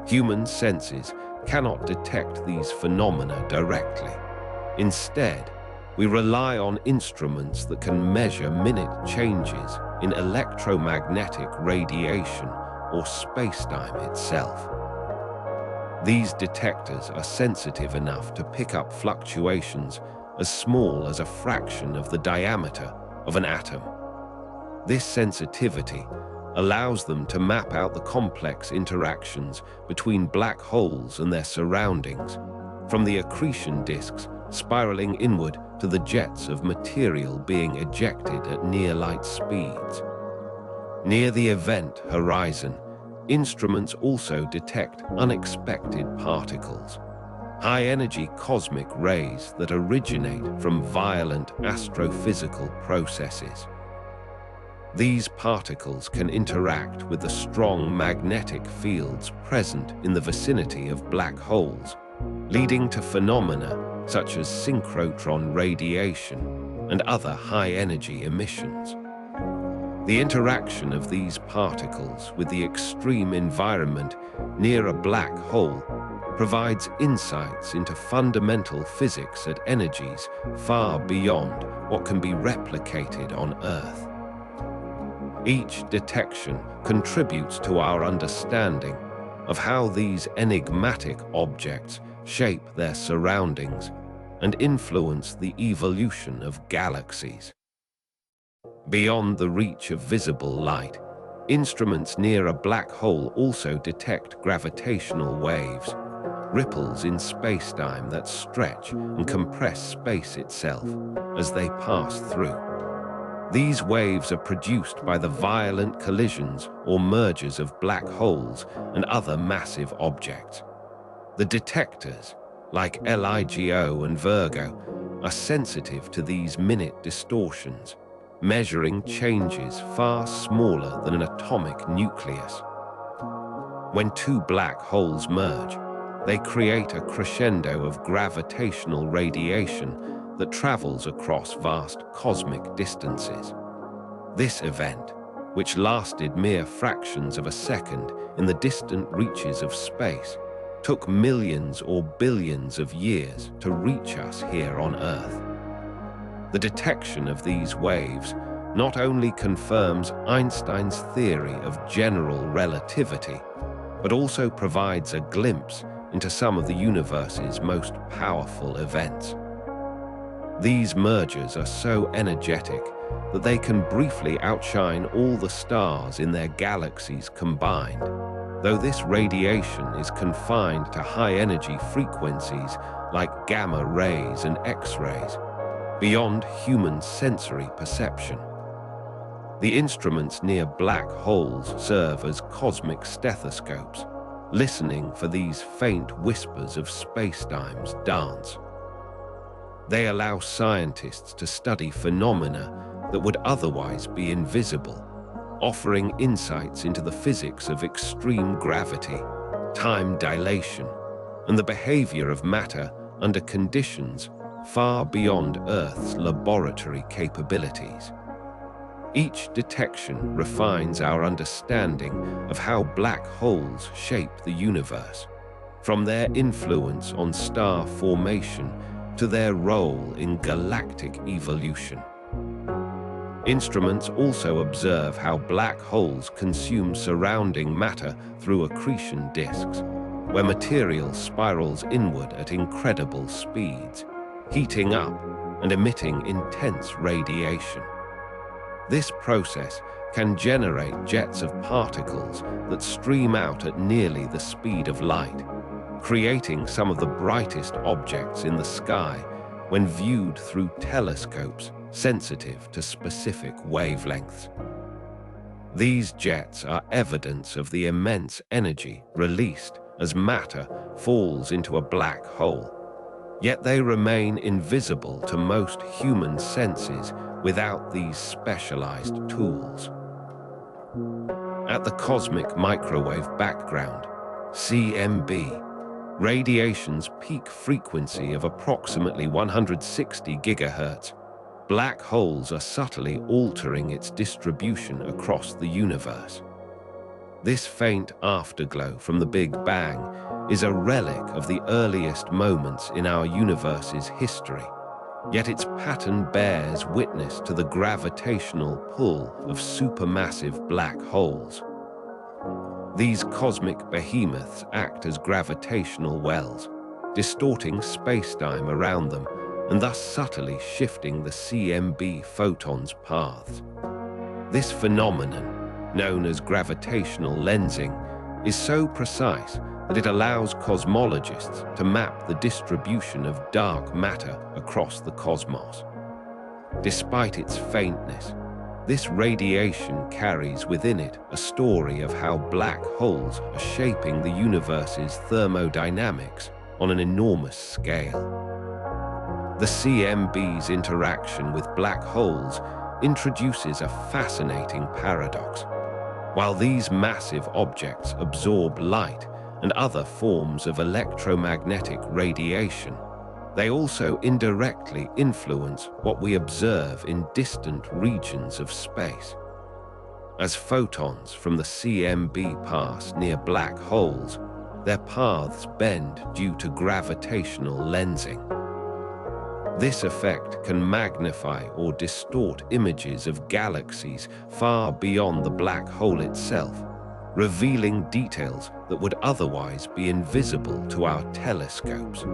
Human senses cannot detect these phenomena directly. Instead, we rely on instruments that can measure minute changes in electromagnetic radiation or spacetime itself. These detectors are sensitive enough to pick up fluctuations as small as a fraction of the diameter of an atom. This sensitivity allows them to map out the complex interactions between black holes and their surroundings, from the accretion disks spiraling inward to the jets of material being ejected at near-light speeds. Near the event horizon, instruments also detect unexpected particles, high-energy cosmic rays that originate from violent astrophysical processes. These particles can interact with the strong magnetic fields present in the vicinity of black holes, leading to phenomena such as synchrotron radiation and other high-energy emissions. The interaction of these particles with the extreme environment near a black hole provides insights into fundamental physics at energies far beyond what can be replicated on Earth. Each detection contributes to our understanding of how these enigmatic objects shape their surroundings and influence the evolution of galaxies. Beyond the reach of visible light, instruments near a black hole also detect gravitational waves, ripples in spacetime that stretch and compress space itself as they pass through. These waves are produced by the violent collisions or mergers of black holes and other massive objects. The detectors, like LIGO and Virgo, are sensitive to these minute distortions, measuring changes far smaller than an atomic nucleus. When two black holes merge, they create a crescendo of gravitational radiation that travels across vast cosmic distances. This event, which lasted mere fractions of a second in the distant reaches of space, took millions or billions of years to reach us here on Earth. The detection of these waves not only confirms Einstein's theory of general relativity, but also provides a glimpse into some of the universe's most powerful events. These mergers are so energetic that they can briefly outshine all the stars in their galaxies combined, though this radiation is confined to high-energy frequencies like gamma rays and X-rays, beyond human sensory perception. The instruments near black holes serve as cosmic stethoscopes, listening for these faint whispers of spacetime's dance. They allow scientists to study phenomena that would otherwise be invisible, offering insights into the physics of extreme gravity, time dilation, and the behavior of matter under conditions far beyond Earth's laboratory capabilities. Each detection refines our understanding of how black holes shape the universe, from their influence on star formation to their role in galactic evolution. Instruments also observe how black holes consume surrounding matter through accretion disks, where material spirals inward at incredible speeds, heating up and emitting intense radiation. This process can generate jets of particles that stream out at nearly the speed of light, creating some of the brightest objects in the sky when viewed through telescopes sensitive to specific wavelengths. These jets are evidence of the immense energy released as matter falls into a black hole, yet they remain invisible to most human senses without these specialized tools. At the cosmic microwave background, CMB, radiation's peak frequency of approximately 160 gigahertz, black holes are subtly altering its distribution across the universe. This faint afterglow from the Big Bang is a relic of the earliest moments in our universe's history, yet its pattern bears witness to the gravitational pull of supermassive black holes. These cosmic behemoths act as gravitational wells, distorting space-time around them and thus subtly shifting the CMB photons' paths. This phenomenon, known as gravitational lensing, is so precise that it allows cosmologists to map the distribution of dark matter across the cosmos. Despite its faintness, this radiation carries within it a story of how black holes are shaping the universe's thermodynamics on an enormous scale. The CMB's interaction with black holes introduces a fascinating paradox. While these massive objects absorb light and other forms of electromagnetic radiation, they also indirectly influence what we observe in distant regions of space. As photons from the CMB pass near black holes, their paths bend due to gravitational lensing. This effect can magnify or distort images of galaxies far beyond the black hole itself, revealing details that would otherwise be invisible to our telescopes.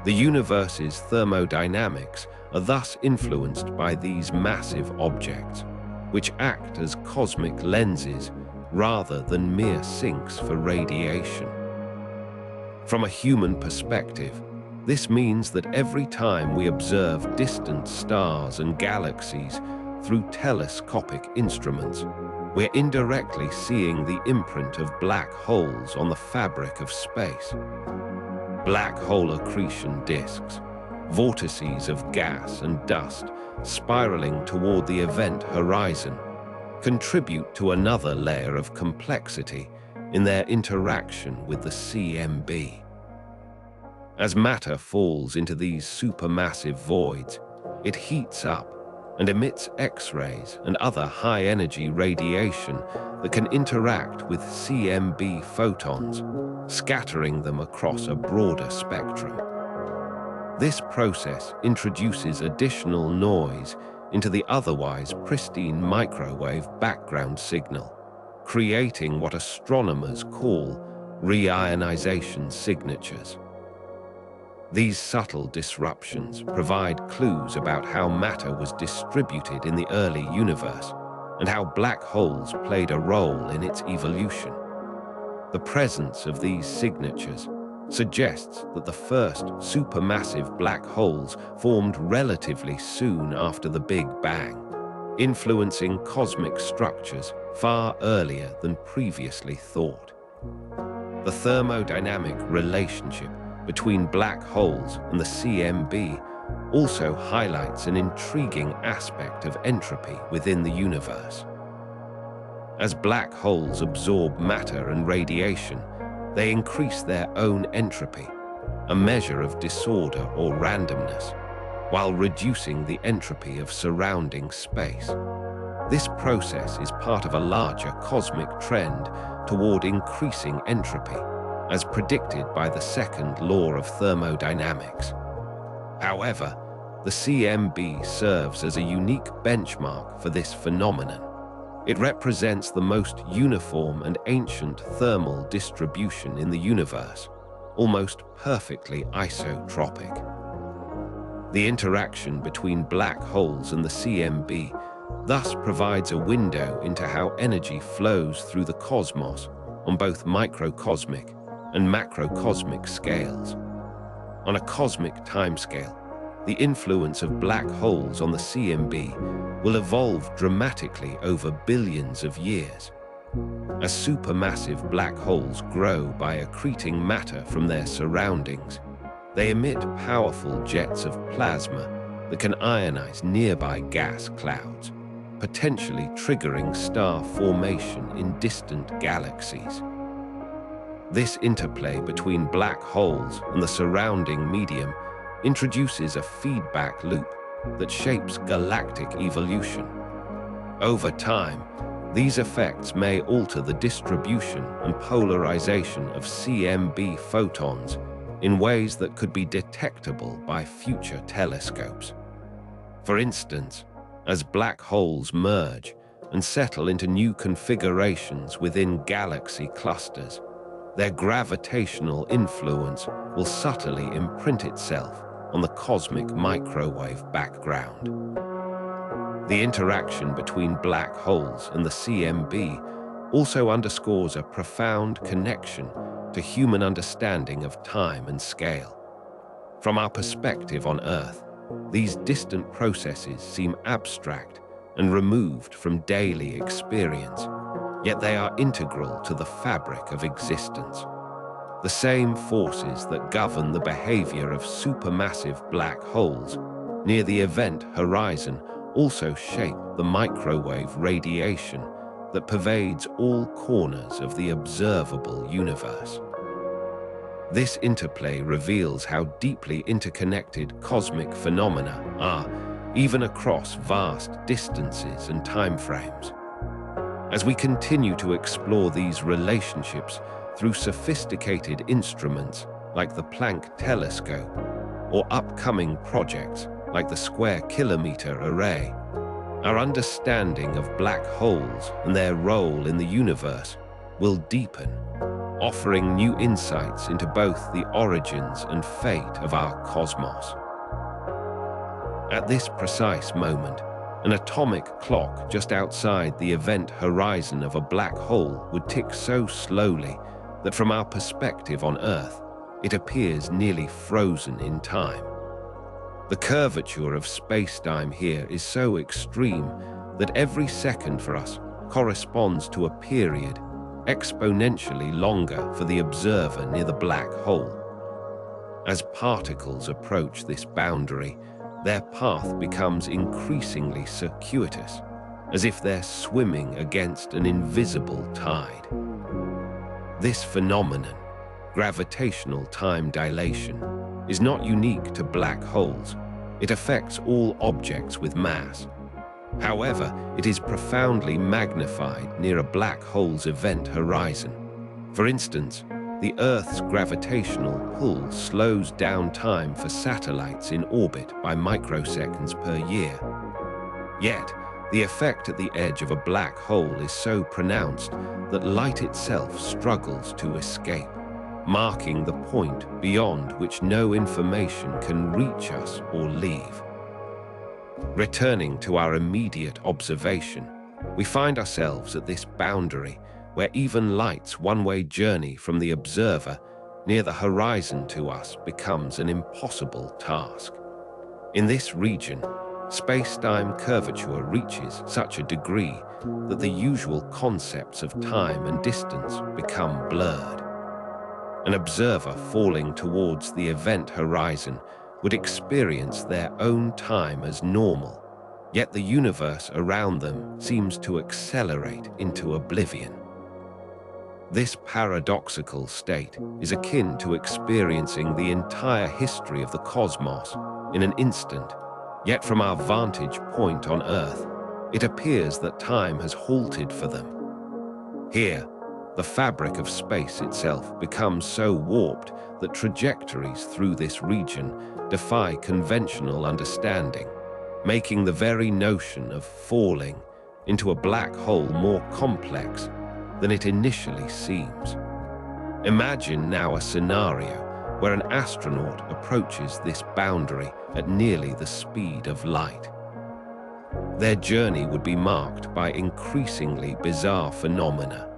The universe's thermodynamics are thus influenced by these massive objects, which act as cosmic lenses rather than mere sinks for radiation. From a human perspective, this means that every time we observe distant stars and galaxies through telescopic instruments, we're indirectly seeing the imprint of black holes on the fabric of space. Black hole accretion disks, vortices of gas and dust spiraling toward the event horizon, contribute to another layer of complexity in their interaction with the CMB. As matter falls into these supermassive voids, it heats up and emits X-rays and other high-energy radiation that can interact with CMB photons, scattering them across a broader spectrum. This process introduces additional noise into the otherwise pristine microwave background signal, creating what astronomers call reionization signatures. These subtle disruptions provide clues about how matter was distributed in the early universe and how black holes played a role in its evolution. The presence of these signatures suggests that the first supermassive black holes formed relatively soon after the Big Bang, influencing cosmic structures far earlier than previously thought. The thermodynamic relationship between black holes and the CMB also highlights an intriguing aspect of entropy within the universe. As black holes absorb matter and radiation, they increase their own entropy, a measure of disorder or randomness, while reducing the entropy of surrounding space. This process is part of a larger cosmic trend toward increasing entropy, as predicted by the second law of thermodynamics. However, the CMB serves as a unique benchmark for this phenomenon. It represents the most uniform and ancient thermal distribution in the universe, almost perfectly isotropic. The interaction between black holes and the CMB thus provides a window into how energy flows through the cosmos on both microcosmic and macrocosmic scales. On a cosmic timescale, the influence of black holes on the CMB will evolve dramatically over billions of years. As supermassive black holes grow by accreting matter from their surroundings, they emit powerful jets of plasma that can ionize nearby gas clouds, potentially triggering star formation in distant galaxies. This interplay between black holes and the surrounding medium introduces a feedback loop that shapes galactic evolution. Over time, these effects may alter the distribution and polarization of CMB photons in ways that could be detectable by future telescopes. For instance, as black holes merge and settle into new configurations within galaxy clusters, their gravitational influence will subtly imprint itself on the cosmic microwave background. The interaction between black holes and the CMB also underscores a profound connection to human understanding of time and scale. From our perspective on Earth, these distant processes seem abstract and removed from daily experience, yet they are integral to the fabric of existence. The same forces that govern the behavior of supermassive black holes near the event horizon also shape the microwave radiation that pervades all corners of the observable universe. This interplay reveals how deeply interconnected cosmic phenomena are, even across vast distances and timeframes. As we continue to explore these relationships through sophisticated instruments like the Planck telescope or upcoming projects like the Square Kilometre Array, our understanding of black holes and their role in the universe will deepen, offering new insights into both the origins and fate of our cosmos. At this precise moment, an atomic clock just outside the event horizon of a black hole would tick so slowly that from our perspective on Earth, it appears nearly frozen in time. The curvature of space-time here is so extreme that every second for us corresponds to a period exponentially longer for the observer near the black hole. As particles approach this boundary, their path becomes increasingly circuitous, as if they're swimming against an invisible tide. This phenomenon, gravitational time dilation, is not unique to black holes. It affects all objects with mass. However, it is profoundly magnified near a black hole's event horizon. For instance, the Earth's gravitational pull slows down time for satellites in orbit by microseconds per year. Yet, the effect at the edge of a black hole is so pronounced that light itself struggles to escape, marking the point beyond which no information can reach us or leave. Returning to our immediate observation, we find ourselves at this boundary where even light's one-way journey from the observer near the horizon to us becomes an impossible task. In this region, space-time curvature reaches such a degree that the usual concepts of time and distance become blurred. An observer falling towards the event horizon would experience their own time as normal, yet the universe around them seems to accelerate into oblivion. This paradoxical state is akin to experiencing the entire history of the cosmos in an instant, yet from our vantage point on Earth, it appears that time has halted for them. Here, the fabric of space itself becomes so warped that trajectories through this region defy conventional understanding, making the very notion of falling into a black hole more complex than it initially seems. Imagine now a scenario where an astronaut approaches this boundary at nearly the speed of light. Their journey would be marked by increasingly bizarre phenomena: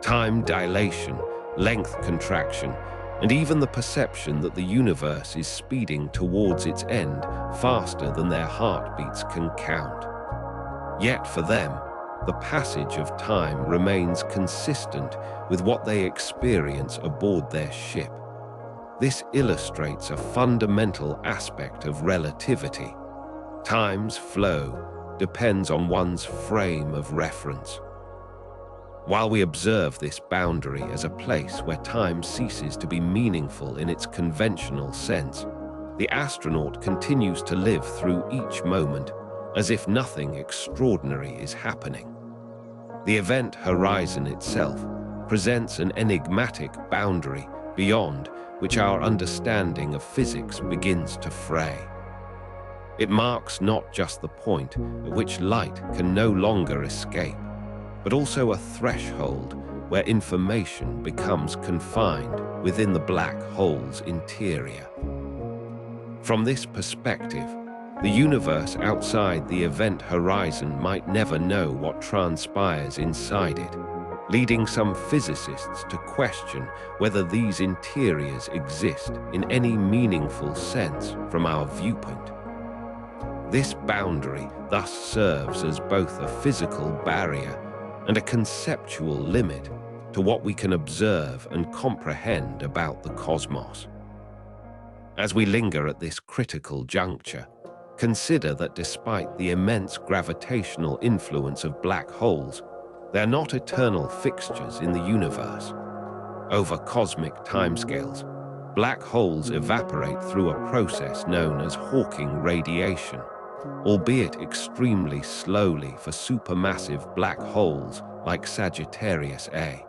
time dilation, length contraction, and even the perception that the universe is speeding towards its end faster than their heartbeats can count. Yet for them, the passage of time remains consistent with what they experience aboard their ship. This illustrates a fundamental aspect of relativity. Time's flow depends on one's frame of reference. While we observe this boundary as a place where time ceases to be meaningful in its conventional sense, the astronaut continues to live through each moment as if nothing extraordinary is happening. The event horizon itself presents an enigmatic boundary beyond which our understanding of physics begins to fray. It marks not just the point at which light can no longer escape, but also a threshold where information becomes confined within the black hole's interior. From this perspective, the universe outside the event horizon might never know what transpires inside it, leading some physicists to question whether these interiors exist in any meaningful sense from our viewpoint. This boundary thus serves as both a physical barrier and a conceptual limit to what we can observe and comprehend about the cosmos. As we linger at this critical juncture, consider that despite the immense gravitational influence of black holes, they're not eternal fixtures in the universe. Over cosmic timescales, black holes evaporate through a process known as Hawking radiation, albeit extremely slowly for supermassive black holes like Sagittarius A.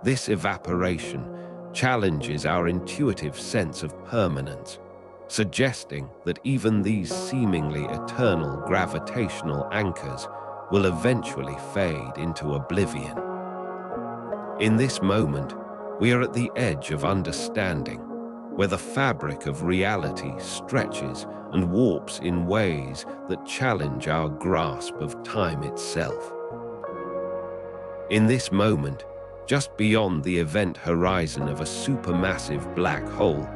This evaporation challenges our intuitive sense of permanence, suggesting that even these seemingly eternal gravitational anchors will eventually fade into oblivion. In this moment, we are at the edge of understanding, where the fabric of reality stretches and warps in ways that challenge our grasp of time itself. In this moment, just beyond the event horizon of a supermassive black hole,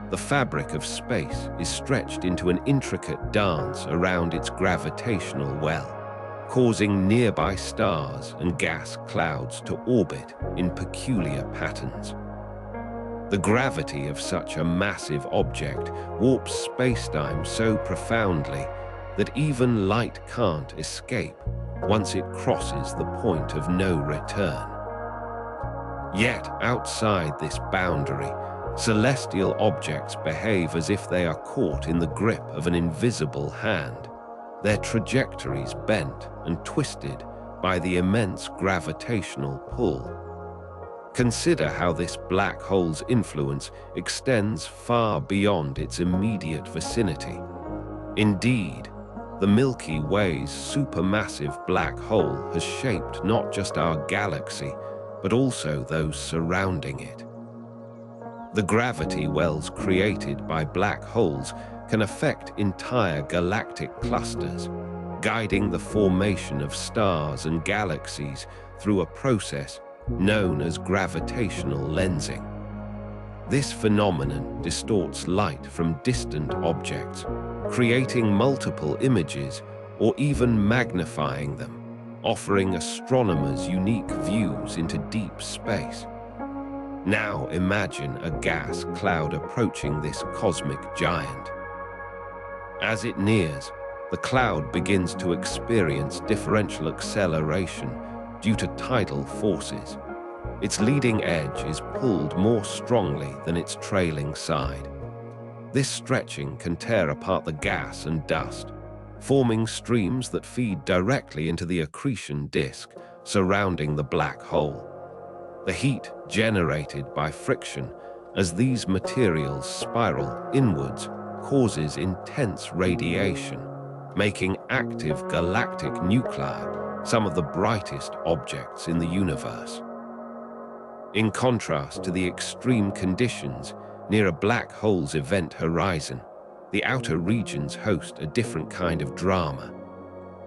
the fabric of space is stretched into an intricate dance around its gravitational well, causing nearby stars and gas clouds to orbit in peculiar patterns. The gravity of such a massive object warps spacetime so profoundly that even light can't escape once it crosses the point of no return. Yet, outside this boundary, celestial objects behave as if they are caught in the grip of an invisible hand, their trajectories bent and twisted by the immense gravitational pull. Consider how this black hole's influence extends far beyond its immediate vicinity. Indeed, the Milky Way's supermassive black hole has shaped not just our galaxy, but also those surrounding it. The gravity wells created by black holes can affect entire galactic clusters, guiding the formation of stars and galaxies through a process known as gravitational lensing. This phenomenon distorts light from distant objects, creating multiple images or even magnifying them, offering astronomers unique views into deep space. Now imagine a gas cloud approaching this cosmic giant. As it nears, the cloud begins to experience differential acceleration due to tidal forces. Its leading edge is pulled more strongly than its trailing side. This stretching can tear apart the gas and dust, forming streams that feed directly into the accretion disk surrounding the black hole. The heat generated by friction as these materials spiral inwards causes intense radiation, making active galactic nuclei some of the brightest objects in the universe. In contrast to the extreme conditions near a black hole's event horizon, the outer regions host a different kind of drama.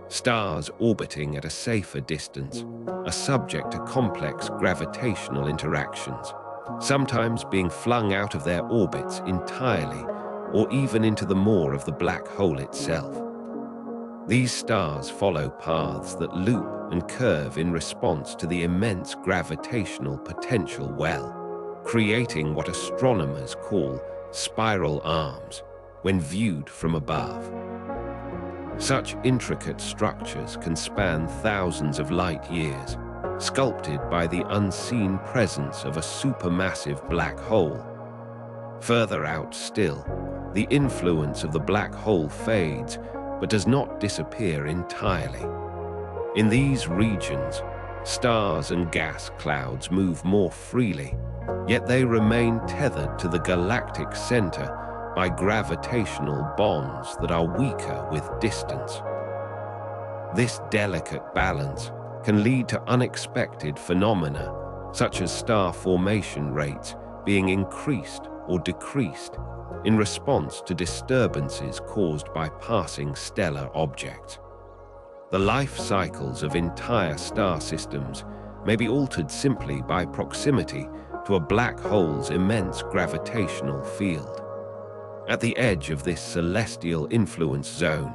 Stars orbiting at a safer distance are subject to complex gravitational interactions, sometimes being flung out of their orbits entirely or even into the maw of the black hole itself. These stars follow paths that loop and curve in response to the immense gravitational potential well, creating what astronomers call spiral arms when viewed from above. Such intricate structures can span thousands of light years, sculpted by the unseen presence of a supermassive black hole. Further out still, the influence of the black hole fades but does not disappear entirely. In these regions, stars and gas clouds move more freely, yet they remain tethered to the galactic center by gravitational bonds that are weaker with distance. This delicate balance can lead to unexpected phenomena, such as star formation rates being increased or decreased in response to disturbances caused by passing stellar objects. The life cycles of entire star systems may be altered simply by proximity to a black hole's immense gravitational field. At the edge of this celestial influence zone,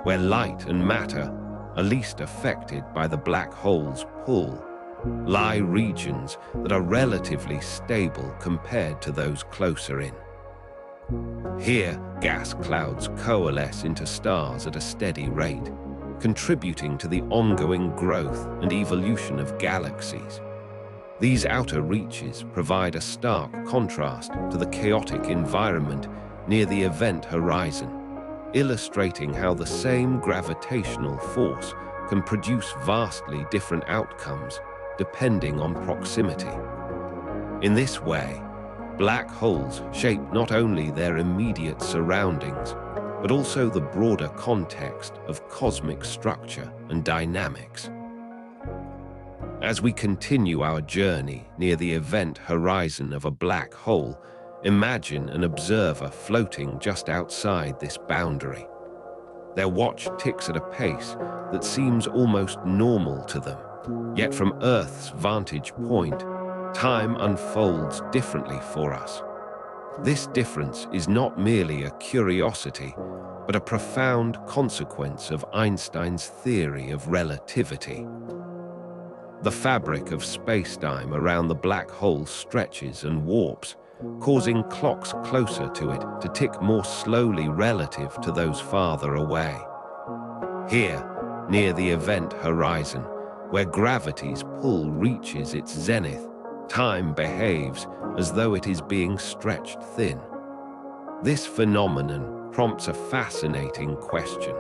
where light and matter are least affected by the black hole's pull, lie regions that are relatively stable compared to those closer in. Here, gas clouds coalesce into stars at a steady rate, contributing to the ongoing growth and evolution of galaxies. These outer reaches provide a stark contrast to the chaotic environment near the event horizon, illustrating how the same gravitational force can produce vastly different outcomes depending on proximity. In this way, black holes shape not only their immediate surroundings, but also the broader context of cosmic structure and dynamics. As we continue our journey near the event horizon of a black hole, imagine an observer floating just outside this boundary. Their watch ticks at a pace that seems almost normal to them, yet from Earth's vantage point, time unfolds differently for us. This difference is not merely a curiosity, but a profound consequence of Einstein's theory of relativity. The fabric of space-time around the black hole stretches and warps, causing clocks closer to it to tick more slowly relative to those farther away. Here, near the event horizon, where gravity's pull reaches its zenith, time behaves as though it is being stretched thin. This phenomenon prompts a fascinating question.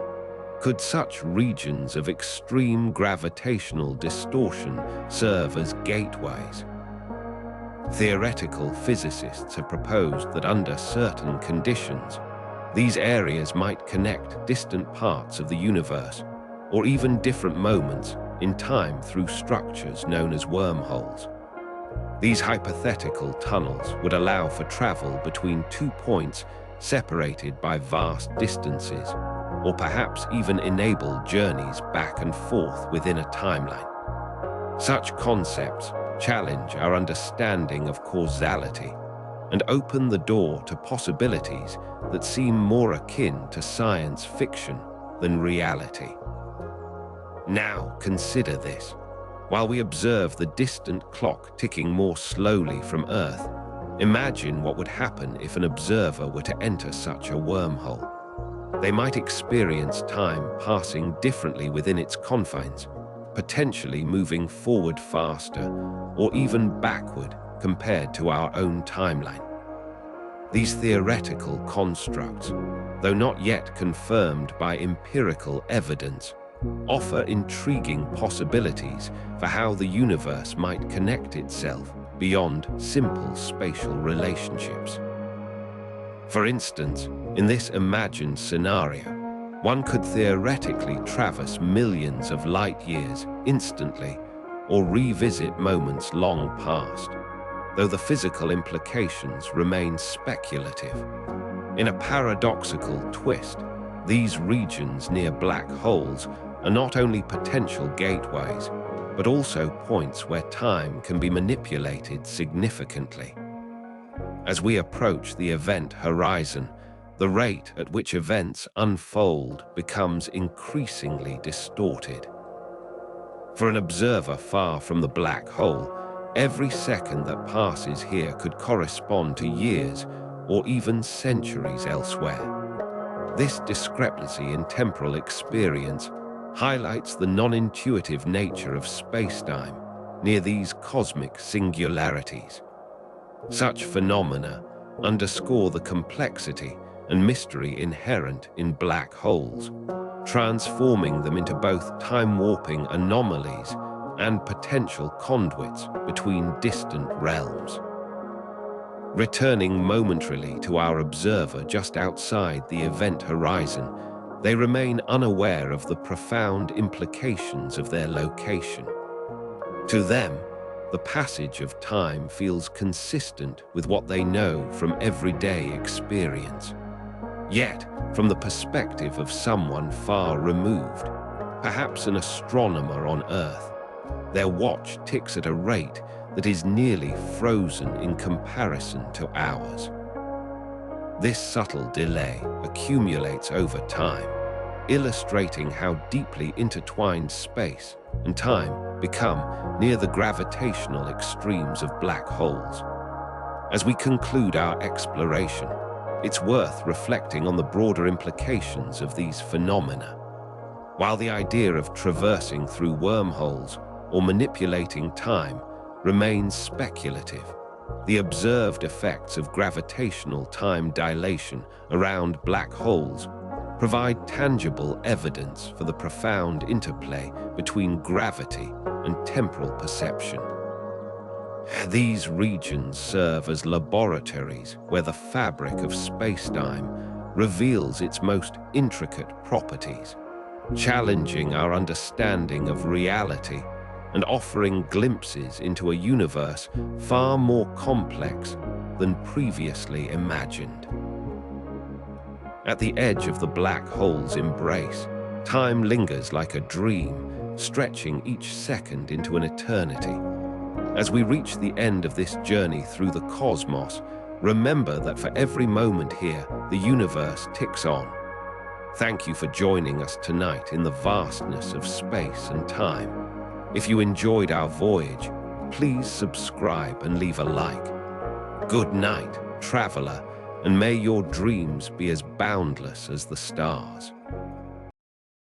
Could such regions of extreme gravitational distortion serve as gateways? Theoretical physicists have proposed that under certain conditions, these areas might connect distant parts of the universe, or even different moments in time through structures known as wormholes. These hypothetical tunnels would allow for travel between two points separated by vast distances, or perhaps even enable journeys back and forth within a timeline. Such concepts challenge our understanding of causality and open the door to possibilities that seem more akin to science fiction than reality. Now consider this. While we observe the distant clock ticking more slowly from Earth, imagine what would happen if an observer were to enter such a wormhole. They might experience time passing differently within its confines, potentially moving forward faster or even backward compared to our own timeline. These theoretical constructs, though not yet confirmed by empirical evidence, offer intriguing possibilities for how the universe might connect itself beyond simple spatial relationships. For instance, in this imagined scenario, one could theoretically traverse millions of light years instantly or revisit moments long past. though the physical implications remain speculative. In a paradoxical twist, these regions near black holes are not only potential gateways, but also points where time can be manipulated significantly. As we approach the event horizon, the rate at which events unfold becomes increasingly distorted. For an observer far from the black hole, every second that passes here could correspond to years or even centuries elsewhere. This discrepancy in temporal experience highlights the non-intuitive nature of space-time near these cosmic singularities. Such phenomena underscore the complexity and mystery inherent in black holes, transforming them into both time-warping anomalies and potential conduits between distant realms. Returning momentarily to our observer just outside the event horizon, they remain unaware of the profound implications of their location. To them, the passage of time feels consistent with what they know from everyday experience. Yet, from the perspective of someone far removed, perhaps an astronomer on Earth, their watch ticks at a rate that is nearly frozen in comparison to ours. This subtle delay accumulates over time, illustrating how deeply intertwined space and time become near the gravitational extremes of black holes. As we conclude our exploration, it's worth reflecting on the broader implications of these phenomena. While the idea of traversing through wormholes or manipulating time remains speculative, the observed effects of gravitational time dilation around black holes provide tangible evidence for the profound interplay between gravity and temporal perception. These regions serve as laboratories where the fabric of space-time reveals its most intricate properties, challenging our understanding of reality and offering glimpses into a universe far more complex than previously imagined. At the edge of the black hole's embrace, time lingers like a dream, stretching each second into an eternity. As we reach the end of this journey through the cosmos, remember that for every moment here, the universe ticks on. Thank you for joining us tonight in the vastness of space and time. If you enjoyed our voyage, please subscribe and leave a like. Good night, traveler, and may your dreams be as boundless as the stars.